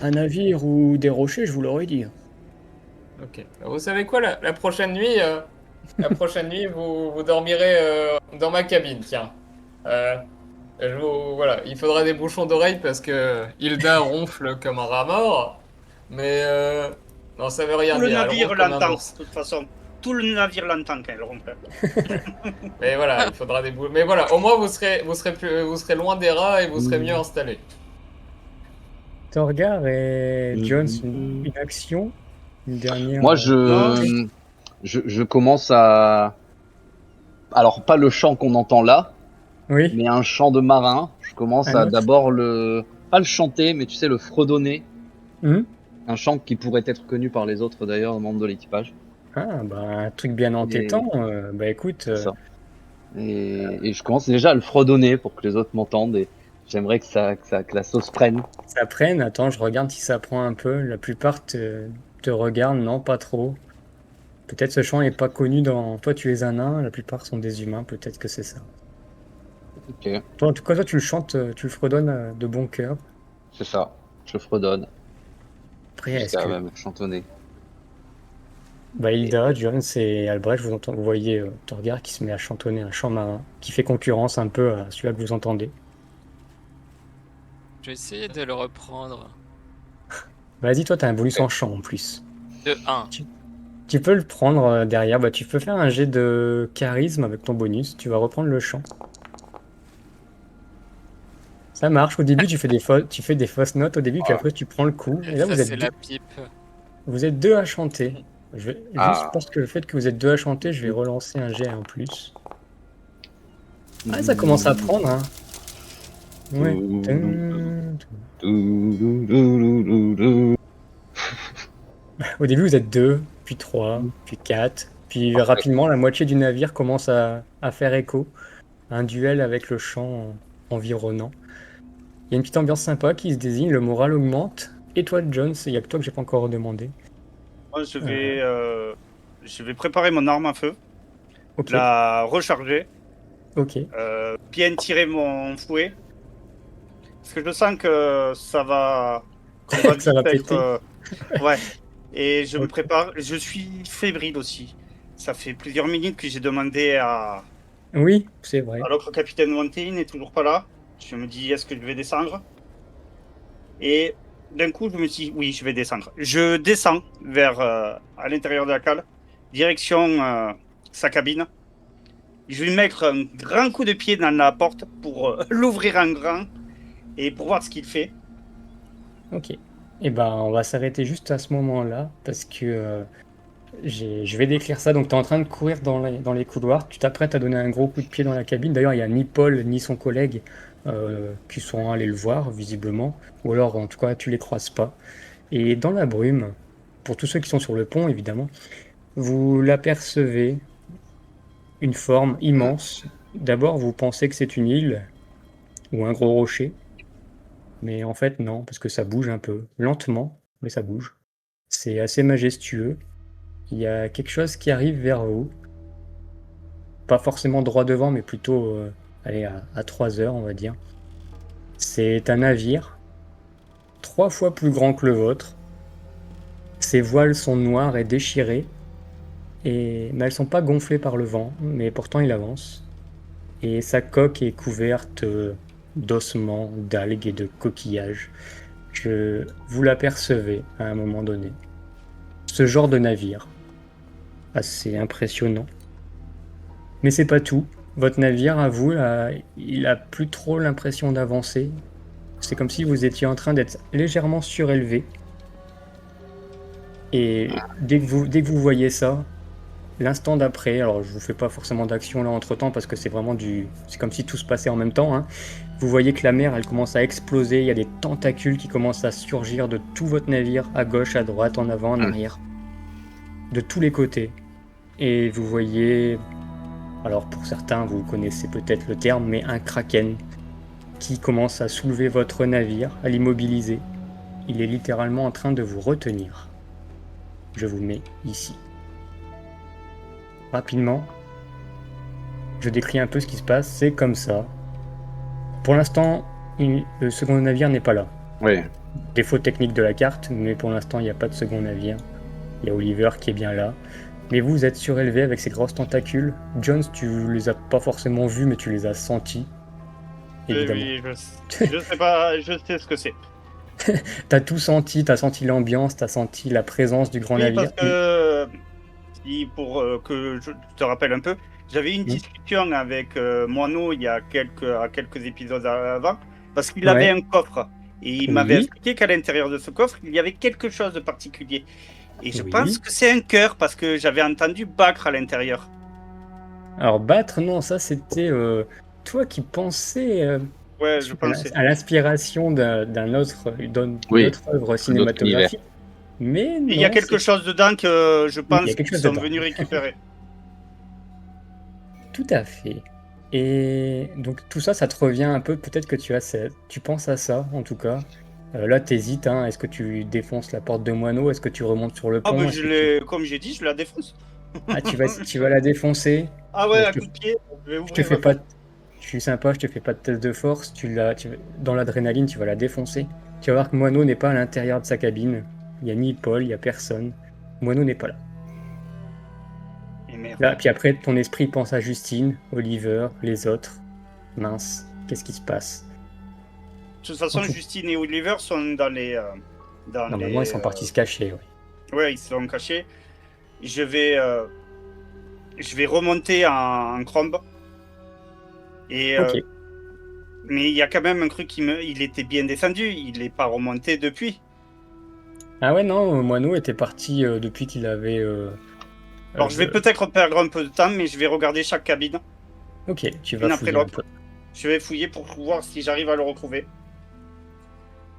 navire ou des rochers, je vous l'aurais dit. Ok. Vous savez quoi, la prochaine nuit, vous dormirez dans ma cabine, tiens. Voilà, il faudra des bouchons d'oreilles parce que Hilda ronfle comme un rat mort, mais non, ça veut rien Tout le dire. Elle navire ronfle comme un l'entend, ours. de toute façon. Tout le navire l'entend quand elle ronfle. Mais voilà, il faudra des bouchons. Mais voilà, au moins vous serez loin des rats et vous serez mieux installés. Torgar et Jones, une action, une dernière. Moi, Non. je commence à... Alors, pas le chant qu'on entend là, Oui. mais un chant de marin. Je commence Un à autre. d'abord pas le chanter, mais tu sais, le fredonner. Hum. Un chant qui pourrait être connu par les autres, d'ailleurs, membres de l'équipage. Ah, bah, un truc bien entêtant. Bah, écoute, C'est ça. Et je commence déjà à le fredonner pour que les autres m'entendent. Et j'aimerais que la sauce prenne. ça prenne. Attends, je regarde si ça prend un peu. La plupart te regardent, non, pas trop. Peut-être ce chant est pas connu dans. Toi, tu es un nain, la plupart sont des humains, peut-être que c'est ça. Ok. Toi, en tout cas, toi, tu le chantes, tu le fredonnes de bon cœur. C'est ça. Je fredonne. Après, est-ce Jusqu'à que même chantonner. Hilda, Jones et Albrecht, vous voyez Torgar qui se met à chantonner un chant marin, qui fait concurrence un peu à celui-là que vous entendez. Je vais essayer de le reprendre. Vas-y, toi, t'as un bonus en chant en plus. De 1. Tu peux le prendre derrière. Bah, tu peux faire un jet de charisme avec ton bonus. Tu vas reprendre le chant. Ça marche. Au début, tu fais des fausses notes au début, puis après, tu prends le coup. Et là, Ça, c'est la pipe. vous êtes deux à chanter. Juste Ah. parce que le fait que vous êtes deux à chanter, je vais relancer un jet en plus. Ah, ça commence à prendre, hein. Ouais. Au début, vous êtes 2, puis 3, puis 4. Puis Parfait. rapidement, la moitié du navire commence à faire écho. Un duel avec le chant environnant. Il y a une petite ambiance sympa qui se désigne, le moral augmente. Et toi, Jones, il n'y a que toi que j'ai pas encore demandé. Moi, je vais préparer mon arme à feu, Ok, la recharger, ok. bien tirer mon fouet. Parce que je sens que ça va, qu'on va Ça va vite être, péter. ouais. Et je me Ok. prépare. Je suis fébrile aussi. Ça fait plusieurs minutes que j'ai demandé à Oui, c'est vrai. alors que le capitaine Montaigne n'est toujours pas là. Je me dis, est-ce que je vais descendre? Et d'un coup, je me dis, oui, je vais descendre. Je descends vers à l'intérieur de la cale, direction sa cabine. Je vais lui mettre un grand coup de pied dans la porte pour l'ouvrir en grand et pour voir ce qu'il fait. Ok. Et ben, on va s'arrêter juste à ce moment-là parce que je vais décrire ça. Donc, tu es en train de courir dans les couloirs. Tu t'apprêtes à donner un gros coup de pied dans la cabine. D'ailleurs, il n'y a ni Paul ni son collègue qui sont allés le voir, visiblement. Ou alors, en tout cas, tu les croises pas. Et dans la brume, pour tous ceux qui sont sur le pont, évidemment, vous l'apercevez, une forme immense. D'abord, vous pensez que c'est une île ou un gros rocher. Mais en fait, non, parce que ça bouge un peu. Lentement, mais ça bouge. C'est assez majestueux. Il y a quelque chose qui arrive vers vous. Pas forcément droit devant, mais plutôt allez, à 3 heures, on va dire. C'est un navire, 3 fois plus grand que le vôtre. Ses voiles sont noires et déchirées, mais elles sont pas gonflées par le vent, mais pourtant il avance. Et sa coque est couverte d'ossements, d'algues et de coquillages. Vous l'apercevez à un moment donné. Ce genre de navire, assez impressionnant. Mais c'est pas tout. Votre navire, à vous, là, il a plus trop l'impression d'avancer. C'est comme si vous étiez en train d'être légèrement surélevé. Et dès que vous voyez ça, l'instant d'après, alors je vous fais pas forcément d'action là entre temps parce que c'est vraiment c'est comme si tout se passait en même temps, hein. Vous voyez que la mer, elle commence à exploser, il y a des tentacules qui commencent à surgir de tout votre navire, à gauche, à droite, en avant, en arrière, de tous les côtés. Et vous voyez, alors pour certains, vous connaissez peut-être le terme, mais un kraken qui commence à soulever votre navire, à l'immobiliser. Il est littéralement en train de vous retenir. Je vous mets ici. Rapidement, je décris un peu ce qui se passe, c'est comme ça. Pour l'instant, le second navire n'est pas là. Oui. Défaut technique de la carte, mais pour l'instant, il n'y a pas de second navire. Il y a Oliver qui est bien là. Mais vous êtes surélevé avec ces grosses tentacules. Jones, tu les as pas forcément vus, mais tu les as sentis. Évidemment. Oui, je sais pas, je sais ce que c'est. T'as tout senti, t'as senti l'ambiance, t'as senti la présence du grand Oui, navire. parce que, pour que je te rappelle un peu, j'avais eu une discussion avec Moineau il y a quelques épisodes avant, parce qu'il avait un coffre. Et il m'avait expliqué qu'à l'intérieur de ce coffre, il y avait quelque chose de particulier. Et je pense que c'est un cœur, parce que j'avais entendu battre à l'intérieur. Alors battre, non, ça c'était toi qui pensais Ouais, je pensais. à l'inspiration d'une autre œuvre cinématographique. Mais non, il y a quelque chose dedans que je pense qu'ils sont venus récupérer. Tout à fait. Et donc tout ça, ça te revient un peu. Peut-être que tu penses à ça, en tout cas. Là, t'hésites. Hein. Est-ce que tu défonces la porte de Moineau? Est-ce que tu remontes sur le pont? Comme j'ai dit, je la défonce. Ah, tu vas la défoncer? Ah ouais, à coup de pied. Je te fais pas. Je suis sympa, je te fais pas de test de force. Dans l'adrénaline, tu vas la défoncer. Tu vas voir que Moineau n'est pas à l'intérieur de sa cabine. Il n'y a ni Paul, il n'y a personne. Moineau n'est pas là. Et merde. Là. Puis après, ton esprit pense à Justine, Oliver, les autres. Mince, qu'est-ce qui se passe? De toute façon, Justine et Oliver sont dans les. Normalement, ils sont partis se cacher. Ouais. Ouais, ils se sont cachés. Je vais remonter en crombe. Et, Ok. mais il y a quand même un truc il était bien descendu. Il n'est pas remonté depuis. Ah ouais, non, Moineau était parti depuis qu'il avait... Alors, je vais peut-être perdre un peu de temps, mais je vais regarder chaque cabine. Ok, tu Une vas après fouiller un l'autre. peu. Je vais fouiller pour voir si j'arrive à le retrouver.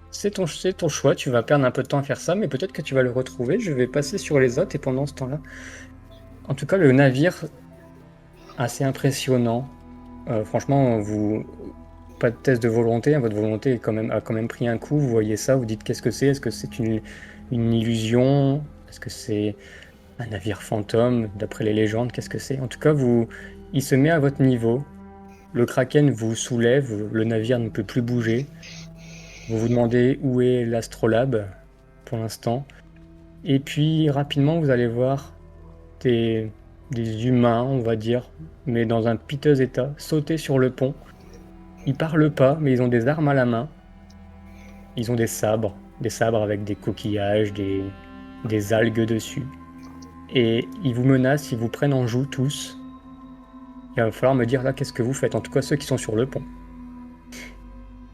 C'est ton choix, tu vas perdre un peu de temps à faire ça, mais peut-être que tu vas le retrouver. Je vais passer sur les autres et pendant ce temps-là... En tout cas, le navire, assez impressionnant. Franchement, pas de test de volonté, hein, votre volonté a quand même pris un coup. Vous voyez ça, vous dites qu'est-ce que c'est? Est-ce que c'est une illusion? Est-ce que c'est un navire fantôme? D'après les légendes, qu'est-ce que c'est? En tout cas, il se met à votre niveau. Le kraken vous soulève, le navire ne peut plus bouger. Vous vous demandez où est l'astrolabe pour l'instant. Et puis rapidement, vous allez voir des humains, on va dire, mais dans un piteux état, sauter sur le pont. Ils parlent pas, mais ils ont des armes à la main. Ils ont des sabres avec des coquillages, des algues dessus. Et ils vous menacent, ils vous prennent en joue tous. Il va falloir me dire là qu'est-ce que vous faites, en tout cas ceux qui sont sur le pont.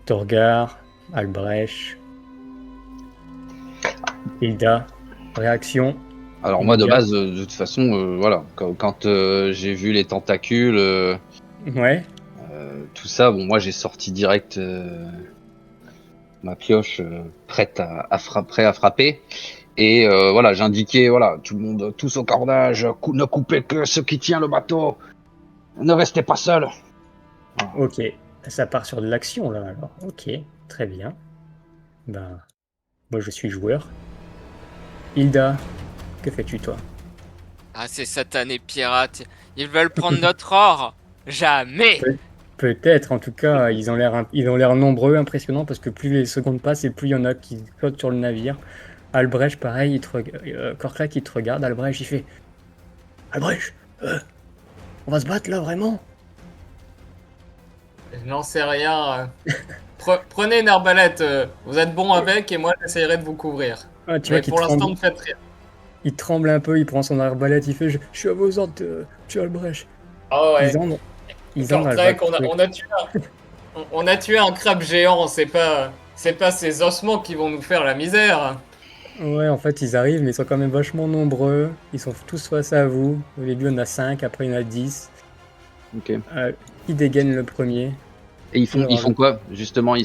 Torgar, Albrecht, Hilda, réaction. Alors moi de base, de toute façon, voilà, quand j'ai vu les tentacules, Ouais. tout ça, bon moi j'ai sorti direct ma pioche prête à frapper. Et voilà, j'indiquais, voilà, tout le monde, tous au cordage, ne coupez que ce qui tient le bateau, ne restez pas seul. Ok, ça part sur de l'action là alors. Ok, très bien. Ben, moi je suis joueur. Hilda, que fais-tu toi? Ah, ces satanés pirates. Ils veulent prendre notre or. Jamais. Peut-être, en tout cas, ils ont l'air nombreux, impressionnants, parce que plus les secondes passent et plus il y en a qui flottent sur le navire. Albrecht, pareil, Korkrak, il te regarde. Albrecht, il fait Albrecht, on va se battre là, vraiment? Je n'en sais rien. Prenez une arbalète. Vous êtes bon avec et moi j'essaierai de vous couvrir. Ah, tu vois Mais qu'il pour l'instant, tremble, ne faites rien. il tremble un peu, il prend son arbalète, il fait je suis à vos ordres, tu Albrecht. Ah ouais. Ils ont Kortrek, on a tué un crabe géant. C'est pas ces ossements qui vont nous faire la misère. Ouais, en fait, ils arrivent, mais ils sont quand même vachement nombreux. Ils sont tous face à vous. Au début, on a 5, après, il y en a 10. Ok. Qui dégaine le premier? Et ils font quoi justement? Ils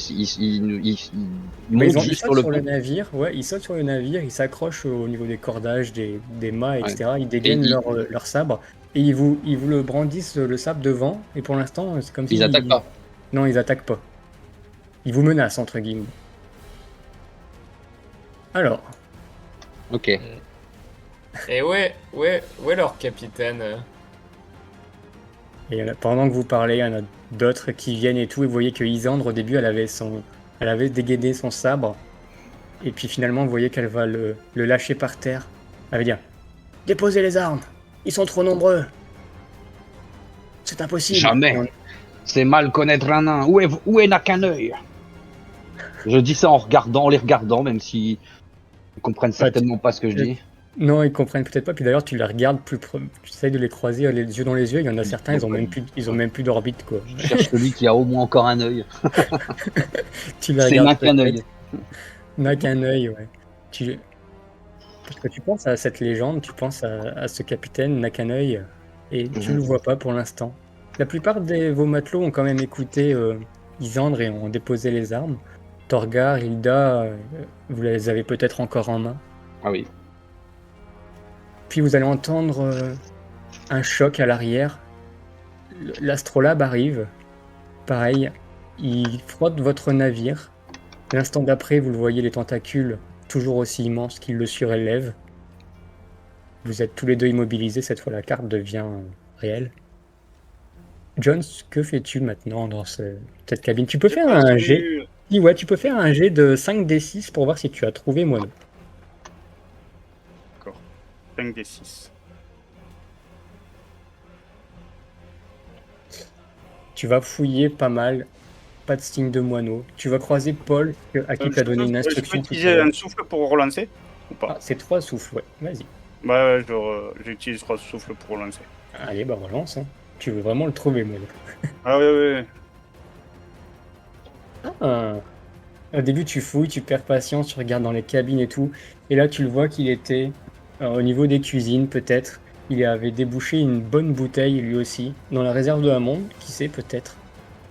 montent Ils juste sautent sur le pont. navire, ouais, ils sautent sur le navire, ils s'accrochent au niveau des cordages, des mâts, etc. Ils dégainent leur sabre et ils vous le brandissent le sabre devant. Et pour l'instant, c'est comme si Ils attaquent pas. Non, ils attaquent pas. Ils vous menacent entre guillemets. Alors, Ok. Et où est leur capitaine? et pendant que vous parlez, il y en a d'autres qui viennent et tout. Et vous voyez que Isandre, au début, elle avait dégainé son sabre. Et puis finalement, vous voyez qu'elle va le lâcher par terre. Elle va dire déposez les armes, ils sont trop nombreux. C'est impossible. Jamais. C'est mal connaître un nain. Où est n'a qu'un œil? Je dis ça en les regardant, même si ils comprennent certainement pas ce que je dis. Non, ils comprennent peut-être pas. Puis d'ailleurs, tu les regardes tu essayes de les croiser les yeux dans les yeux. Il y en a certains, ils ont même plus d'orbite, quoi. Je cherche celui qui a au moins encore un œil. Tu les C'est regardes n'a qu'un peut-être. œil. N'a qu'un œil, ouais. Parce que tu penses à cette légende, tu penses à ce capitaine n'a qu'un œil, et tu le vois pas pour l'instant. La plupart de vos matelots ont quand même écouté Isandre et ont déposé les armes. Torgar, Hilda, vous les avez peut-être encore en main. Ah oui. Puis vous allez entendre un choc à l'arrière. L'astrolabe arrive. Pareil, il frotte votre navire. L'instant d'après, vous le voyez, les tentacules toujours aussi immenses qui le surélèvent. Vous êtes tous les deux immobilisés. Cette fois, la carte devient réelle. Jones, que fais-tu maintenant dans cette cabine? Tu peux faire un jet. Dis, ouais, tu peux faire un jet de 5d6 pour voir si tu as trouvé moineau. D'accord. 5 des 6. Tu vas fouiller pas mal, pas de signe de moineau. Tu vas croiser Paul, à qui tu as donné une Je peux instruction tout à utiliser l'heure. un souffle pour relancer ou pas? Ah, c'est 3 souffles, ouais. Vas-y. Bah, j'utilise 3 souffles pour relancer. Allez, bah relance. Hein. Tu veux vraiment le trouver, moineau. Ah oui, oui, oui. Ah. Au début, tu fouilles, tu perds patience, tu regardes dans les cabines et tout. Et là, tu le vois qu'il était au niveau des cuisines, peut-être. Il avait débouché une bonne bouteille, lui aussi, dans la réserve de Hammond, qui sait, peut-être.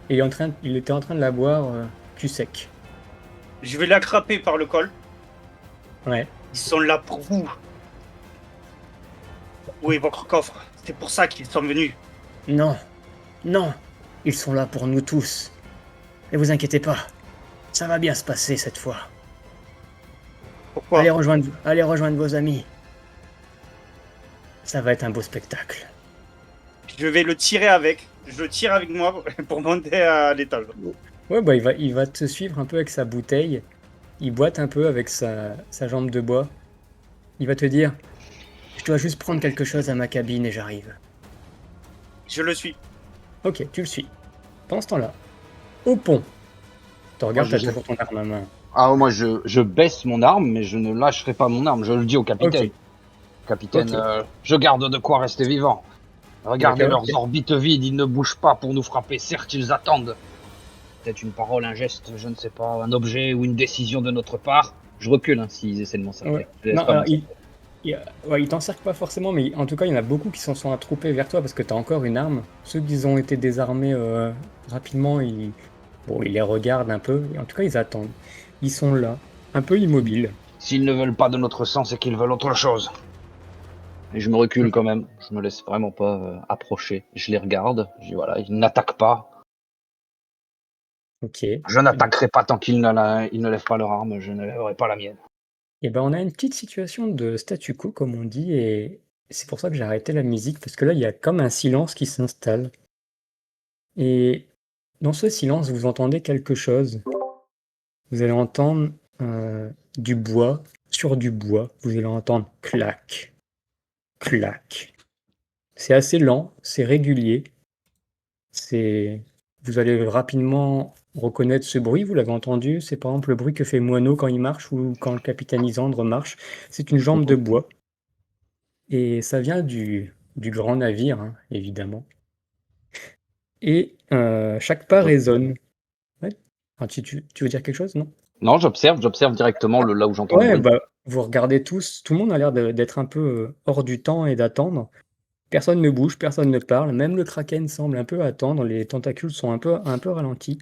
Et il était en train de la boire cul sec. Je vais l'attraper par le col. Ouais. Ils sont là pour vous. Où est votre coffre? C'est pour ça qu'ils sont venus. Non, non, ils sont là pour nous tous. Ne vous inquiétez pas, ça va bien se passer cette fois. Pourquoi? Allez rejoindre vos amis. Ça va être un beau spectacle. Je vais le tirer avec. Je le tire avec moi pour monter à l'étage. Ouais, bah il va te suivre un peu avec sa bouteille. Il boite un peu avec sa jambe de bois. Il va te dire, je dois juste prendre quelque chose à ma cabine et j'arrive. Je le suis. Ok, tu le suis. Pendant ce temps-là, au pont. Tu regardes, Moi, t'as je- toujours ton arme à main. Ah, moi, je baisse mon arme, mais je ne lâcherai pas mon arme. Je le dis au capitaine. Ok. Capitaine, Ok. je garde de quoi rester vivant. Regardez D'accord, leurs ok. orbites vides, ils ne bougent pas pour nous frapper. Certes, ils attendent. Peut-être une parole, un geste, je ne sais pas, un objet ou une décision de notre part. Je recule hein, s'ils essaient de m'en servir. Ouais. Je laisse Non, pas alors, m'en servir. ouais, il t'encercle pas forcément, mais en tout cas, il y en a beaucoup qui s'en sont attroupés vers toi parce que tu as encore une arme. Ceux qui ont été désarmés rapidement, bon, ils les regardent un peu. Et en tout cas, ils attendent. Ils sont là, un peu immobiles. S'ils ne veulent pas de notre sang, c'est qu'ils veulent autre chose. Et je me recule quand même. Je me laisse vraiment pas approcher. Je les regarde. Je dis voilà, ils n'attaquent pas. Ok. Je n'attaquerai pas tant ils ne lèvent pas leur arme. Je ne lèverai pas la mienne. Et ben, on a une petite situation de statu quo, comme on dit, et c'est pour ça que j'ai arrêté la musique, parce que là, il y a comme un silence qui s'installe. Et dans ce silence, vous entendez quelque chose. Vous allez entendre du bois sur du bois. Vous allez entendre clac, clac. C'est assez lent, c'est régulier. C'est... Vous allez rapidement reconnaître ce bruit, vous l'avez entendu. C'est par exemple le bruit que fait Moineau quand il marche ou quand le capitaine Isandre marche. C'est une jambe de bois. Et ça vient du grand navire, hein, évidemment. Et chaque pas résonne. Ouais. Ah, tu veux dire quelque chose, non? Non, j'observe directement là où j'entends le Ouais, bruit. bah, vous regardez tous, tout le monde a l'air d'être un peu hors du temps et d'attendre. Personne ne bouge, personne ne parle, même le kraken semble un peu attendre, les tentacules sont un peu ralentis.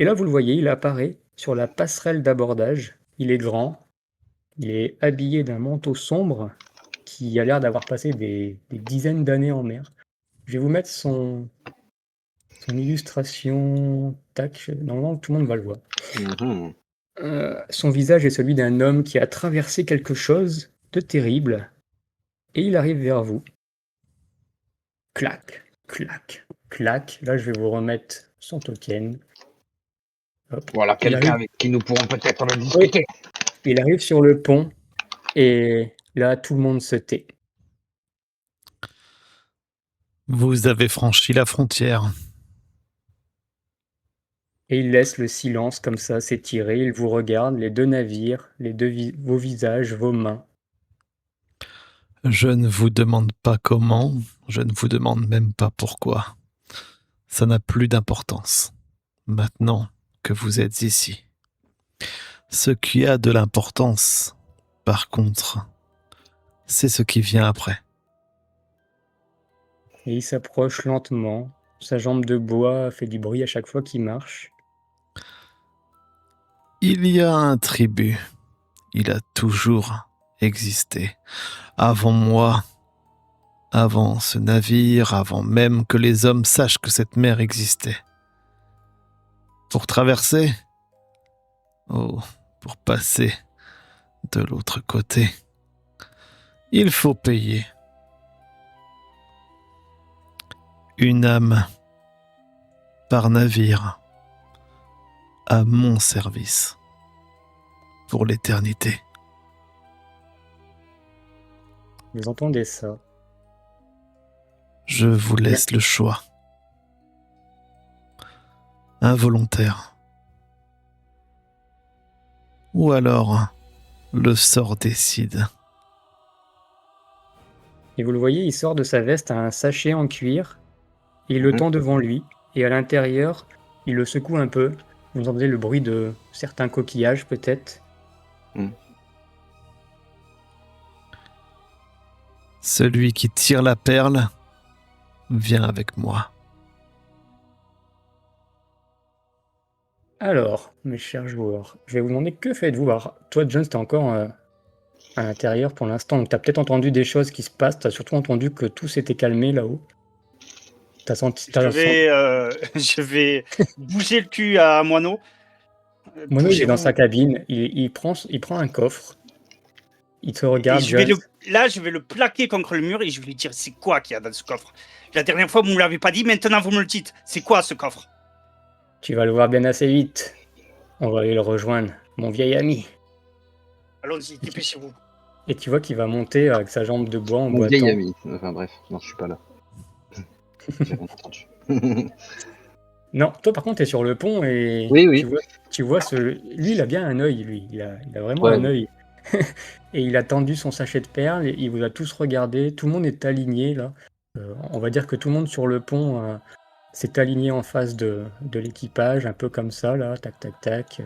Et là, vous le voyez, il apparaît sur la passerelle d'abordage. Il est grand, il est habillé d'un manteau sombre qui a l'air d'avoir passé des dizaines d'années en mer. Je vais vous mettre son illustration. Tac, normalement tout le monde va le voir. Mhm. Son visage est celui d'un homme qui a traversé quelque chose de terrible. Et il arrive vers vous. Clac, clac, clac. Là, je vais vous remettre son token. Hop. Voilà, Il quelqu'un arrive, avec qui nous pourrons peut-être le oui, discuter. il arrive sur le pont. Et là, tout le monde se tait. Vous avez franchi la frontière. Et il laisse le silence comme ça s'étirer. Il vous regarde, les deux navires, vos visages, vos mains. Je ne vous demande pas comment, je ne vous demande même pas pourquoi. Ça n'a plus d'importance, maintenant que vous êtes ici. Ce qui a de l'importance, par contre, c'est ce qui vient après. Et il s'approche lentement. Sa jambe de bois fait du bruit à chaque fois qu'il marche. Il y a un tribut. Il a toujours existé. Avant moi, avant ce navire, avant même que les hommes sachent que cette mer existait. Pour traverser, oh, pour passer de l'autre côté, il faut payer. Une âme par navire. à mon service. Pour l'éternité. Vous entendez ça? Je vous laisse le choix. Involontaire. Ou alors, le sort décide. Et vous le voyez, il sort de sa veste un sachet en cuir, et il le tend devant lui, et à l'intérieur, il le secoue un peu. Vous entendez le bruit de certains coquillages, peut-être. Celui qui tire la perle vient avec moi. Alors, mes chers joueurs, je vais vous demander que faites-vous. Alors, toi, John, t'es encore à l'intérieur pour l'instant, donc t'as peut-être entendu des choses qui se passent, t'as surtout entendu que tout s'était calmé là-haut. Je vais bouger le cul à Moineau. Mono, il est dans Bougez-vous. sa cabine, il prend un coffre, il te regarde, Et je vais John. Là, je vais le plaquer contre le mur et je vais lui dire c'est quoi qu'il y a dans ce coffre. La dernière fois, vous ne me l'avez pas dit, maintenant vous me le dites. C'est quoi ce coffre? Tu vas le voir bien assez vite. On va aller le rejoindre, mon vieil ami. Allons-y, dépêchez-vous. Et tu vois qu'il va monter avec sa jambe de bois en Mon boitant. vieil ami. Enfin bref, non, je suis pas là. J'ai rien entendu. Non, toi par contre, t'es sur le pont et Oui. tu vois lui, il a bien un œil, lui. Il a vraiment Ouais. un œil. Et il a tendu son sachet de perles et il vous a tous regardé. Tout le monde est aligné là. On va dire que tout le monde sur le pont s'est aligné en face de l'équipage, un peu comme ça là, tac tac tac.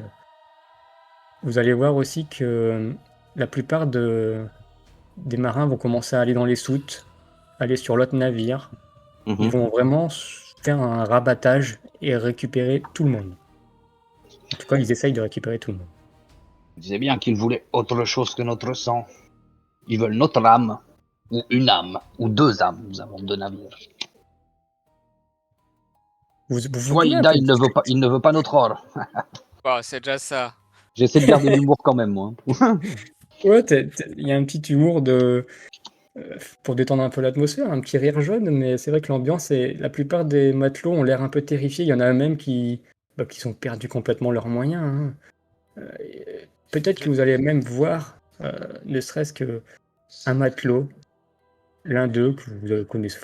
Vous allez voir aussi que la plupart des marins vont commencer à aller dans les soutes, aller sur l'autre navire. Ils vont vraiment faire un rabattage et récupérer tout le monde. En tout cas, ils essayent de récupérer tout le monde. Je disais bien qu'ils voulaient autre chose que notre sang. Ils veulent notre âme, ou une âme, ou deux âmes. Nous avons deux navires. Vous Toi, pouvez un Ida, peu- il ne veut pas notre or. Bon, c'est déjà ça. J'essaie de garder l'humour quand même, moi. Ouais, il y a un petit humour pour détendre un peu l'atmosphère, un petit rire jaune, mais c'est vrai que l'ambiance et la plupart des matelots ont l'air un peu terrifiés. Il y en a même qui sont perdus complètement leurs moyens, hein. Peut-être que vous allez même voir, ne serait-ce que un matelot, l'un d'eux que vous ne connaissez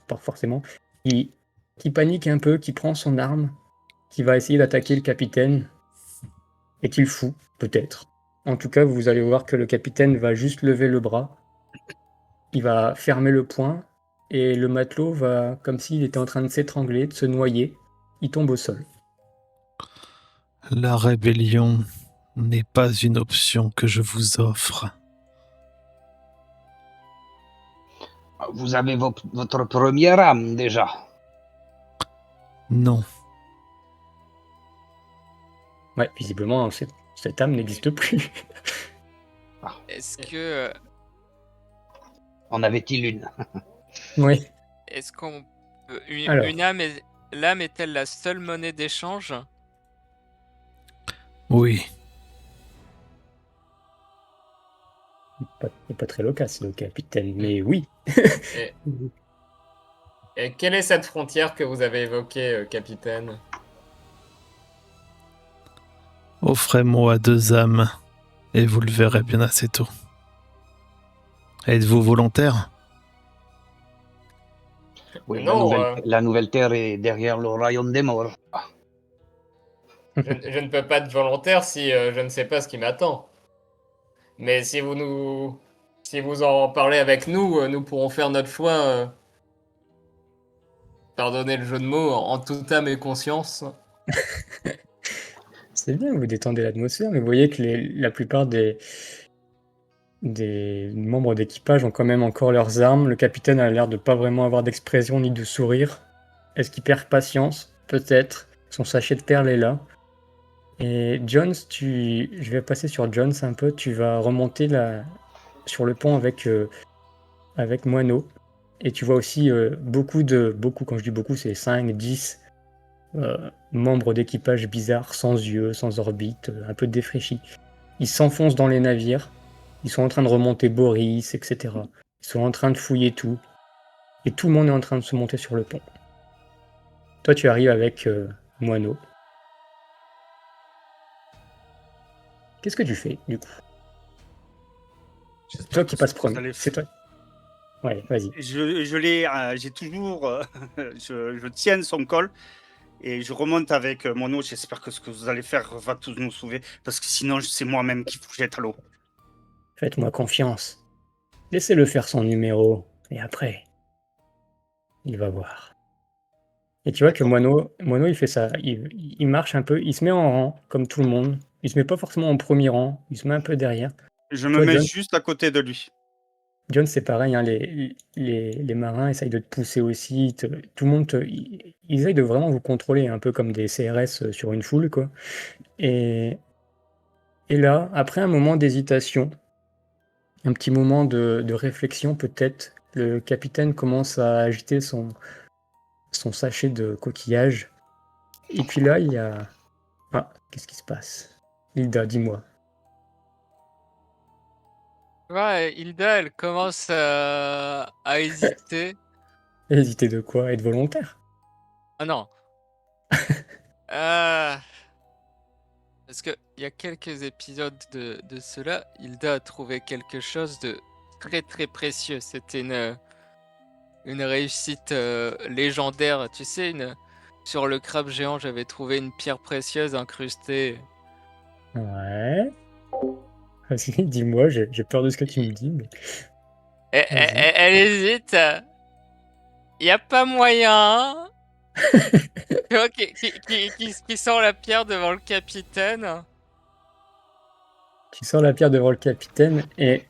pas forcément, qui panique un peu, qui prend son arme, qui va essayer d'attaquer le capitaine et qui le fout, peut-être. En tout cas, vous allez voir que le capitaine va juste lever le bras, il va fermer le poing et le matelot va, comme s'il était en train de s'étrangler, de se noyer, il tombe au sol. La rébellion n'est pas une option que je vous offre. Vous avez votre première âme déjà. Non, Ouais, visiblement, cette âme n'existe plus. Est-ce que En avait-il une? Oui. est-ce qu'on peut- Alors. l'âme est-elle la seule monnaie d'échange? oui, Il n'est pas très loquace, le capitaine, mais oui. Et quelle est cette frontière que vous avez évoquée, capitaine? offrez-moi deux âmes et vous le verrez bien assez tôt. Êtes-vous volontaire? Oui, Non, la nouvelle terre est derrière le royaume des morts. je ne peux pas être volontaire si je ne sais pas ce qui m'attend. Mais si vous en parlez avec nous, nous pourrons faire notre choix. Pardonnez le jeu de mots, en toute âme et conscience. C'est bien, vous détendez l'atmosphère, mais vous voyez que la plupart des membres d'équipage ont quand même encore leurs armes. Le capitaine a l'air de pas vraiment avoir d'expression ni de sourire. Est-ce qu'il perd patience? Peut-être. Son sachet de perles est là. Et Jones, je vais passer sur Jones un peu. Tu vas remonter sur le pont avec Moineau. Et tu vois aussi beaucoup, quand je dis beaucoup, c'est 5, 10 membres d'équipage bizarres, sans yeux, sans orbite, un peu défraîchis. Ils s'enfoncent dans les navires. Ils sont en train de remonter Boris, etc. Ils sont en train de fouiller tout. Et tout le monde est en train de se monter sur le pont. Toi, tu arrives avec Moineau. Qu'est-ce que tu fais, du coup? J'espère Toi que qui passe ce que vous premier. allez C'est toi. Ouais, vas-y. Je l'ai, j'ai toujours, je tiens son col et je remonte avec mon eau. J'espère que ce que vous allez faire va tous nous sauver, parce que sinon c'est moi-même qui vous jette à l'eau. Faites-moi confiance. Laissez-le faire son numéro. Et après, il va voir. Et tu vois que Moineau, il fait ça. Il marche un peu. Il se met en rang, comme tout le monde. Il se met pas forcément en premier rang. Il se met un peu derrière. Je me Toi, mets John, juste à côté de lui. John, c'est pareil, hein, les marins essayent de te pousser aussi. Tout le monde, ils essayent de vraiment vous contrôler, un peu comme des CRS sur une foule, quoi. Et, et là, après un moment d'hésitation, un petit moment de réflexion peut-être, le capitaine commence à agiter son sachet de coquillage. Et puis là, il y a... Ah, qu'est-ce qui se passe? Hilda, dis-moi. Tu vois, Hilda, elle commence à hésiter. Hésiter de quoi? Être volontaire? Ah non. Euh, Parce que il y a quelques épisodes de cela, Hilda a trouvé quelque chose de très très précieux. C'était une réussite légendaire. Tu sais, sur le crabe géant, j'avais trouvé une pierre précieuse incrustée. Ouais. Vas-y, dis-moi, j'ai peur de ce que tu me dis, mais vas-y. Elle hésite. Il n'y a pas moyen. Tu vois, qui sort la pierre devant le capitaine Tu sors la pierre devant le capitaine de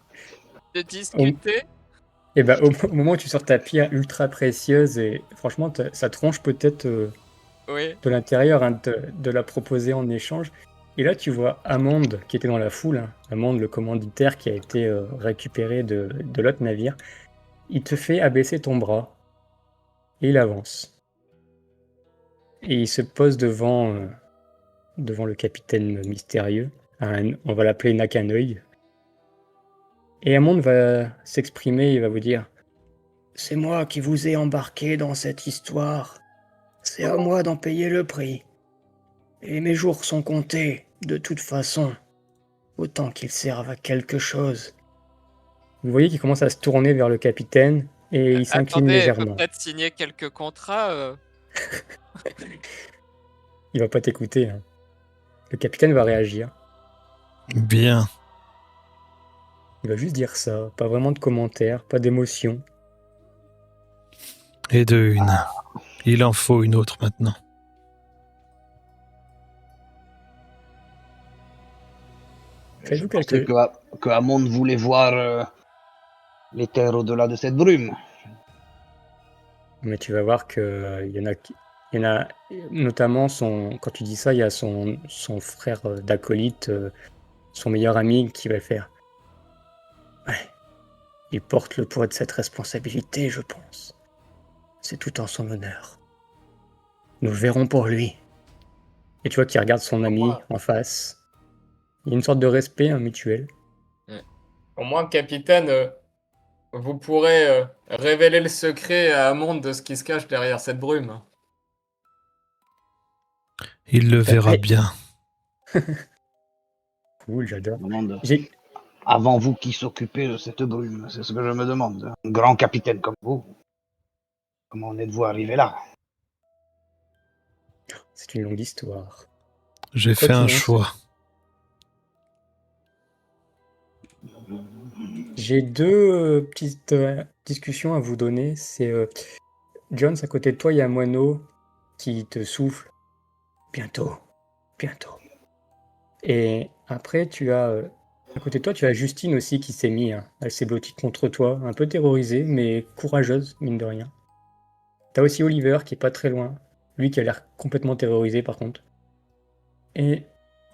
au, discuter. au moment où tu sors ta pierre ultra précieuse et franchement, ça tronche peut-être Oui. de l'intérieur, hein, de la proposer en échange. Et là, tu vois Hammond qui était dans la foule, hein, Hammond, le commanditaire qui a été récupéré de l'autre navire. Il te fait abaisser ton bras et il avance. Et il se pose devant le capitaine mystérieux. On va l'appeler Nakanoï. Et Hammond va s'exprimer, il va vous dire: c'est moi qui vous ai embarqué dans cette histoire. C'est à moi d'en payer le prix. Et mes jours sont comptés, de toute façon. Autant qu'ils servent à quelque chose. Vous voyez qu'il commence à se tourner vers le capitaine et il s'incline Attendez, il faut légèrement. peut-être signer quelques contrats. Il va pas t'écouter, hein. Le capitaine va réagir. Bien. Il va juste dire ça, pas vraiment de commentaires, pas d'émotion. Et de une. Il en faut une autre maintenant. Je Faites-vous pensais quelque... que Hammond voulait voir les terres au-delà de cette brume. Mais tu vas voir que il y en a notamment quand tu dis ça, il y a son frère d'acolyte, son meilleur ami qui va le faire. Ouais, il porte le poids de cette responsabilité, je pense. C'est tout en son honneur. Nous le verrons pour lui. Et tu vois qu'il regarde son ami en face. Il y a une sorte de respect, hein, mutuel. Au moins, capitaine, vous pourrez révéler le secret à Hammond de ce qui se cache derrière cette brume. Il le verra Ouais. bien. Cool, j'adore. Je me demande, J'ai... avant vous, qui s'occupait de cette brume? C'est ce que je me demande. Un grand capitaine comme vous, comment en êtes-vous arrivé là? C'est une longue histoire. J'ai Quoi fait un qu'il en choix. J'ai deux petites discussions à vous donner. C'est Jones, à côté de toi, il y a un moineau qui te souffle. Bientôt, bientôt. Et après, à côté de toi, tu as Justine aussi qui s'est mise, hein. Elle s'est blottie contre toi, un peu terrorisée, mais courageuse, mine de rien. T'as aussi Oliver qui est pas très loin. Lui qui a l'air complètement terrorisé par contre. Et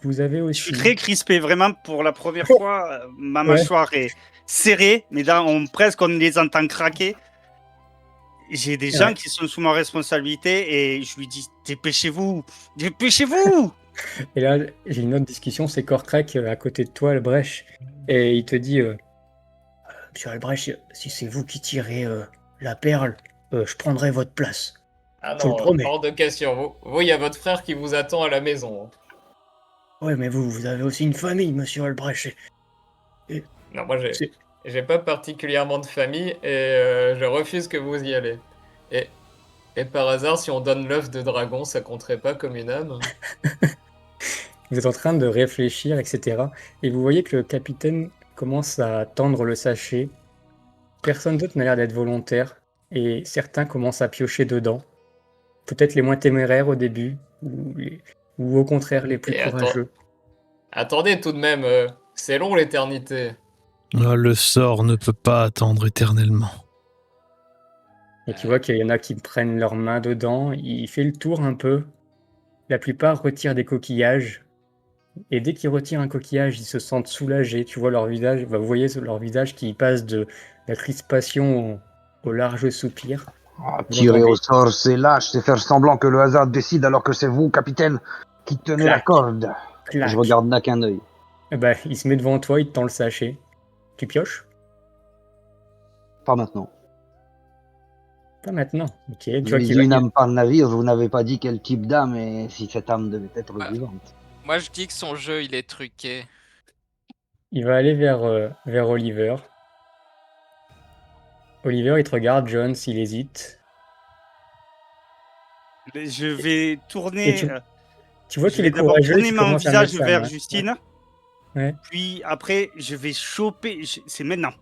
vous avez Je aussi... suis très crispé, vraiment, pour la première fois, ma mâchoire est serrée, mes dents, presque on les entend craquer. J'ai des gens qui sont sous ma responsabilité et je lui dis: dépêchez-vous, dépêchez-vous. Et là, j'ai une autre discussion, c'est Korkrak à côté de toi, Albrecht, et il te dit Monsieur Albrecht, si c'est vous qui tirez la perle, je prendrai votre place. Ah Je vous non, le promets. hors de question. Vous, il y a votre frère qui vous attend à la maison. Ouais, mais vous avez aussi une famille, monsieur Albrecht. Non, moi, C'est- j'ai pas particulièrement de famille et je refuse que vous y allez. Et, et par hasard, si on donne l'œuf de dragon, ça compterait pas comme une âme? Vous êtes en train de réfléchir, etc. Et vous voyez que le capitaine commence à tendre le sachet. Personne d'autre n'a l'air d'être volontaire. Et certains commencent à piocher dedans. Peut-être les moins téméraires au début, ou au contraire les plus Et courageux. attendez tout de même, c'est long l'éternité. Ah, le sort ne peut pas attendre éternellement. Et tu vois qu'il y en a qui prennent leurs mains dedans. Il fait le tour un peu. La plupart retirent des coquillages. Et dès qu'ils retirent un coquillage, ils se sentent soulagés. Tu vois leur visage, vous voyez leur visage qui passe de la crispation au large soupir. Ah, Vous tirer entendez au sort, c'est lâche, c'est faire semblant que le hasard décide alors que c'est vous, capitaine, qui tenez la clac, corde. clac. Je regarde n'a qu'un œil. Eh ben, il se met devant toi, il te tend le sachet. Tu pioches? Pas maintenant. Pas maintenant. Ok, tu Vous vois avez qu'il dit va... une âme par navire, vous n'avez pas dit quel type d'âme et si cette âme devait être Ouais. vivante. Moi, je dis que son jeu, il est truqué. il va aller vers Oliver. Oliver, il te regarde, Jones, il hésite. Je vais Et tourner. tu vois Je qu'il est vais d'abord courageux, tourner il mon commence à mettre visage sa vers main. Justine. Ouais. Puis après, je vais choper. C'est maintenant.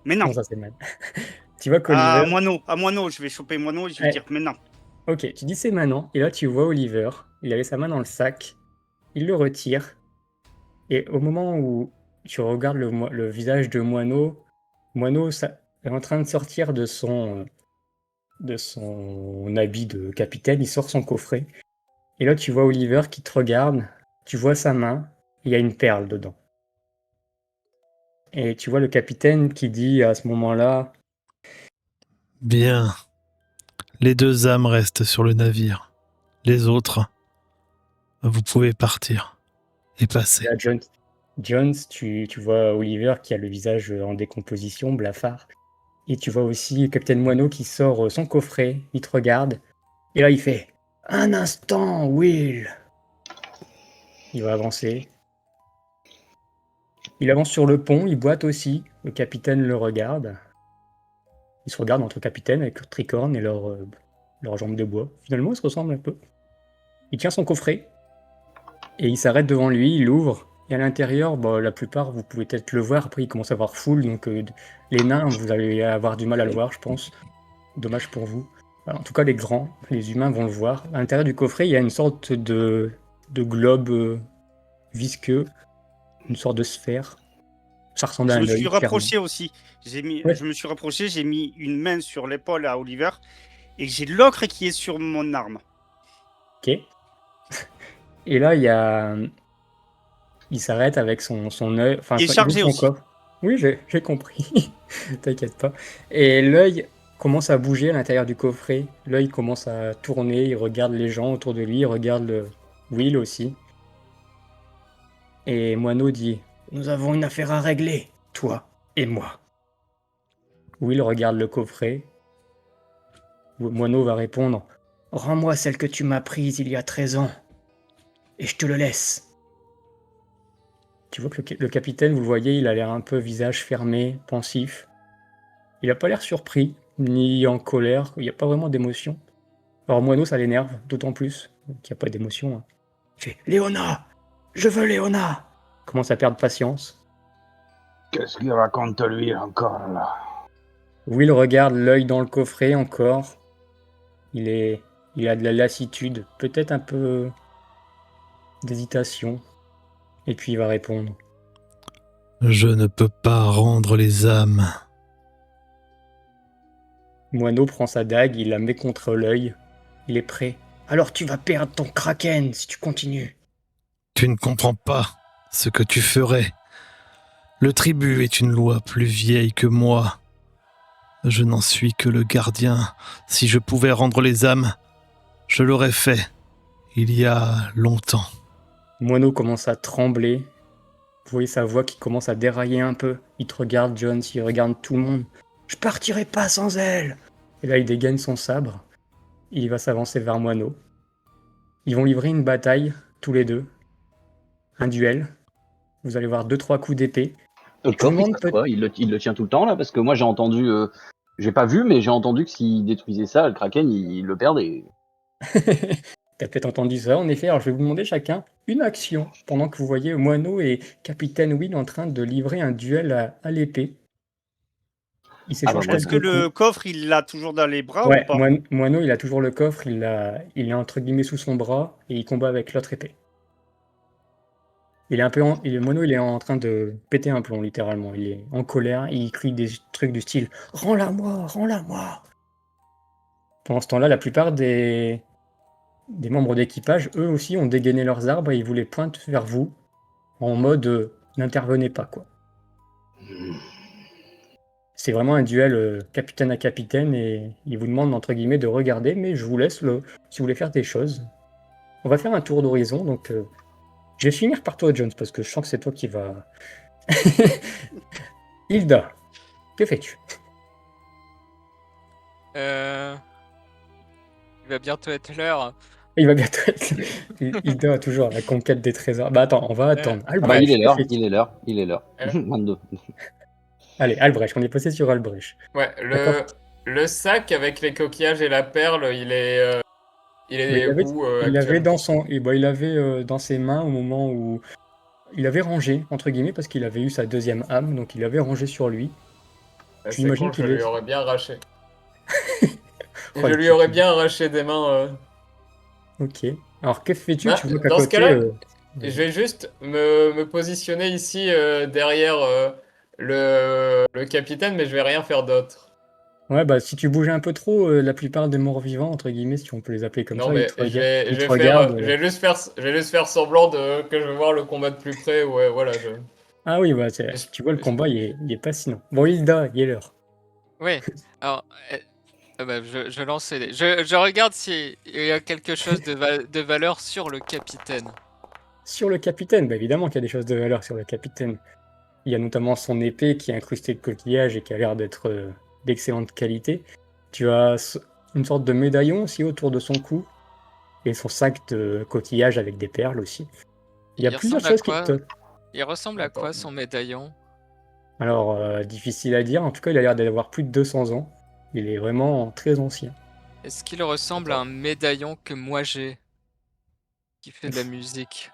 Maintenant. Non, ça c'est mal. Tu vois qu'Oliver... À Moineau, je vais choper Moineau et je vais Ouais. dire maintenant. Ok, tu dis c'est maintenant. Et là, tu vois Oliver. Il avait sa main dans le sac. Il le retire. Et au moment où tu regardes le visage de Moineau est en train de sortir de son habit de capitaine. Il sort son coffret. Et là, tu vois Oliver qui te regarde. Tu vois sa main. Il y a une perle dedans. Et tu vois le capitaine qui dit à ce moment-là, Bien. Les 2 âmes restent sur le navire. Les autres, vous pouvez partir et passer. là, Jones, tu vois Oliver qui a le visage en décomposition, blafard. Et tu vois aussi Capitaine Moineau qui sort son coffret, il te regarde. Et là, il fait « Un instant, Will !» Il va avancer. Il avance sur le pont, il boite aussi. Le capitaine le regarde. Ils se regardent entre capitaines avec leur tricorne et leurs jambes de bois. Finalement, ils se ressemblent un peu. Il tient son coffret. Et il s'arrête devant lui, il l'ouvre. Et à l'intérieur, la plupart, vous pouvez peut-être le voir. Après, il commence à avoir foule. Donc, les nains, vous allez avoir du mal à le voir, je pense. Dommage pour vous. En tout cas, les grands, les humains vont le voir. À l'intérieur du coffret, il y a une sorte de globe visqueux, une sorte de sphère. Ça ressemble à Je un me suis œil, clairement. rapproché aussi. Ouais. Je me suis rapproché, j'ai mis une main sur l'épaule à Oliver et j'ai l'autre qui est sur mon arme. Ok. Et là, il s'arrête avec son œil. Enfin, Il est il ouvre chargé son aussi. coffre. Oui, j'ai compris. T'inquiète pas. Et l'œil commence à bouger à l'intérieur du coffret. L'œil commence à tourner. Il regarde les gens autour de lui. Il regarde Will aussi. Et Moineau dit Nous avons une affaire à régler, toi et moi. Will regarde le coffret. Moineau va répondre Rends-moi celle que tu m'as prise il y a 13 ans. Et je te le laisse. Tu vois que le capitaine, vous le voyez, il a l'air un peu visage fermé, pensif. Il n'a pas l'air surpris, ni en colère, il n'y a pas vraiment d'émotion. Alors Moineau, ça l'énerve, d'autant plus qu'il n'y a pas d'émotion. Hein. Il fait Léona Je veux Léona Il commence à perdre patience. Qu'est-ce qu'il raconte lui encore là? Will regarde l'œil dans le coffret encore. Il a de la lassitude, peut-être un peu d'hésitation. Et puis il va répondre. Je ne peux pas rendre les âmes. Moineau prend sa dague, il la met contre l'œil. Il est prêt. Alors tu vas perdre ton kraken si tu continues. Tu ne comprends pas ce que tu ferais. Le tribut est une loi plus vieille que moi. Je n'en suis que le gardien. Si je pouvais rendre les âmes, je l'aurais fait il y a longtemps. Moineau commence à trembler. Vous voyez sa voix qui commence à dérailler un peu. Il te regarde, Jones, il regarde tout le monde. Je partirai pas sans elle. Et là, il dégaine son sabre. Il va s'avancer vers Moineau. Ils vont livrer une bataille, tous les deux. un duel. Vous allez voir 2-3 coups d'épée. Le Je vous coffre, il se demande passe quoi il le tient tout le temps là? Parce que moi j'ai entendu, j'ai pas vu, mais j'ai entendu que s'il détruisait ça, le Kraken il le perdait. T'as peut-être entendu ça, en effet. Alors, je vais vous demander chacun une action pendant que vous voyez Moineau et Capitaine Will en train de livrer un duel à l'épée. Ils Ah bah s'échangent moi, Est-ce que quelques le coups. coffre, il l'a toujours dans les bras ou Ouais, pas? Moineau, il a toujours le coffre, il est entre guillemets sous son bras et il combat avec l'autre épée. Moineau, il est en train de péter un plomb, littéralement. Il est en colère, il crie des trucs du style « Rends-la moi, rends-la moi !» Pendant ce temps-là, la plupart des membres d'équipage, eux aussi, ont dégainé leurs arbres et ils vous les pointent vers vous, en mode n'intervenez pas, quoi. C'est vraiment un duel capitaine à capitaine et ils vous demandent, entre guillemets, de regarder, mais je vous laisse si vous voulez faire des choses. On va faire un tour d'horizon, donc je vais finir par toi, Jones, parce que je sens que c'est toi qui va... Hilda, que fais-tu? Il va bientôt être l'heure. Il va bientôt être... Hilda a toujours la conquête des trésors. Bah attends, on va attendre. Ah bah il Albrecht, est que l'heure, fais-tu? il est l'heure, il est l'heure. Euh. 22. Allez, Albrecht, on est passé sur Albrecht. Ouais, D'accord. le sac avec les coquillages et la perle, il Mais est où il avait actuellement? il avait dans ses mains au moment où il avait rangé, entre guillemets, parce qu'il avait eu sa deuxième âme, donc il avait rangé sur lui. Tu C'est imagines con, je qu'il lui est... aurais bien arraché. Oh, Je le lui aurais petit. bien arraché des mains. Ok. Alors, que fais-tu? Bah, Tu vois qu'à dans ce côté... cas-là, je vas-y. vais juste me positionner ici derrière le capitaine, mais je vais rien faire d'autre. Ouais, bah si tu bouges un peu trop, la plupart des morts vivants, entre guillemets, si on peut les appeler comme Non, ça, mais ils te regardent. je vais juste faire semblant que je vais voir le combat de plus près. Ouais, voilà. Ah oui, bah, Je- tu vois, le je- combat, il est passionnant. Bon, Hilda, il est l'heure. Oui. Alors, bah, je lance je regarde s'il y a quelque chose de valeur sur le capitaine. Sur le capitaine, bah évidemment qu'il y a des choses de valeur sur le capitaine. Il y a notamment son épée qui est incrustée de coquillages et qui a l'air d'être d'excellente qualité. Tu as une sorte de médaillon aussi autour de son cou et son sac de coquillages avec des perles aussi. Il y a Il plusieurs ressemble à choses qui quoi? te... Il ressemble à Attends. quoi son médaillon? Alors, difficile à dire. En tout cas, il a l'air d'avoir plus de 200 ans. Il est vraiment très ancien. Est-ce qu'il ressemble à un médaillon que moi j'ai, qui fait de la musique?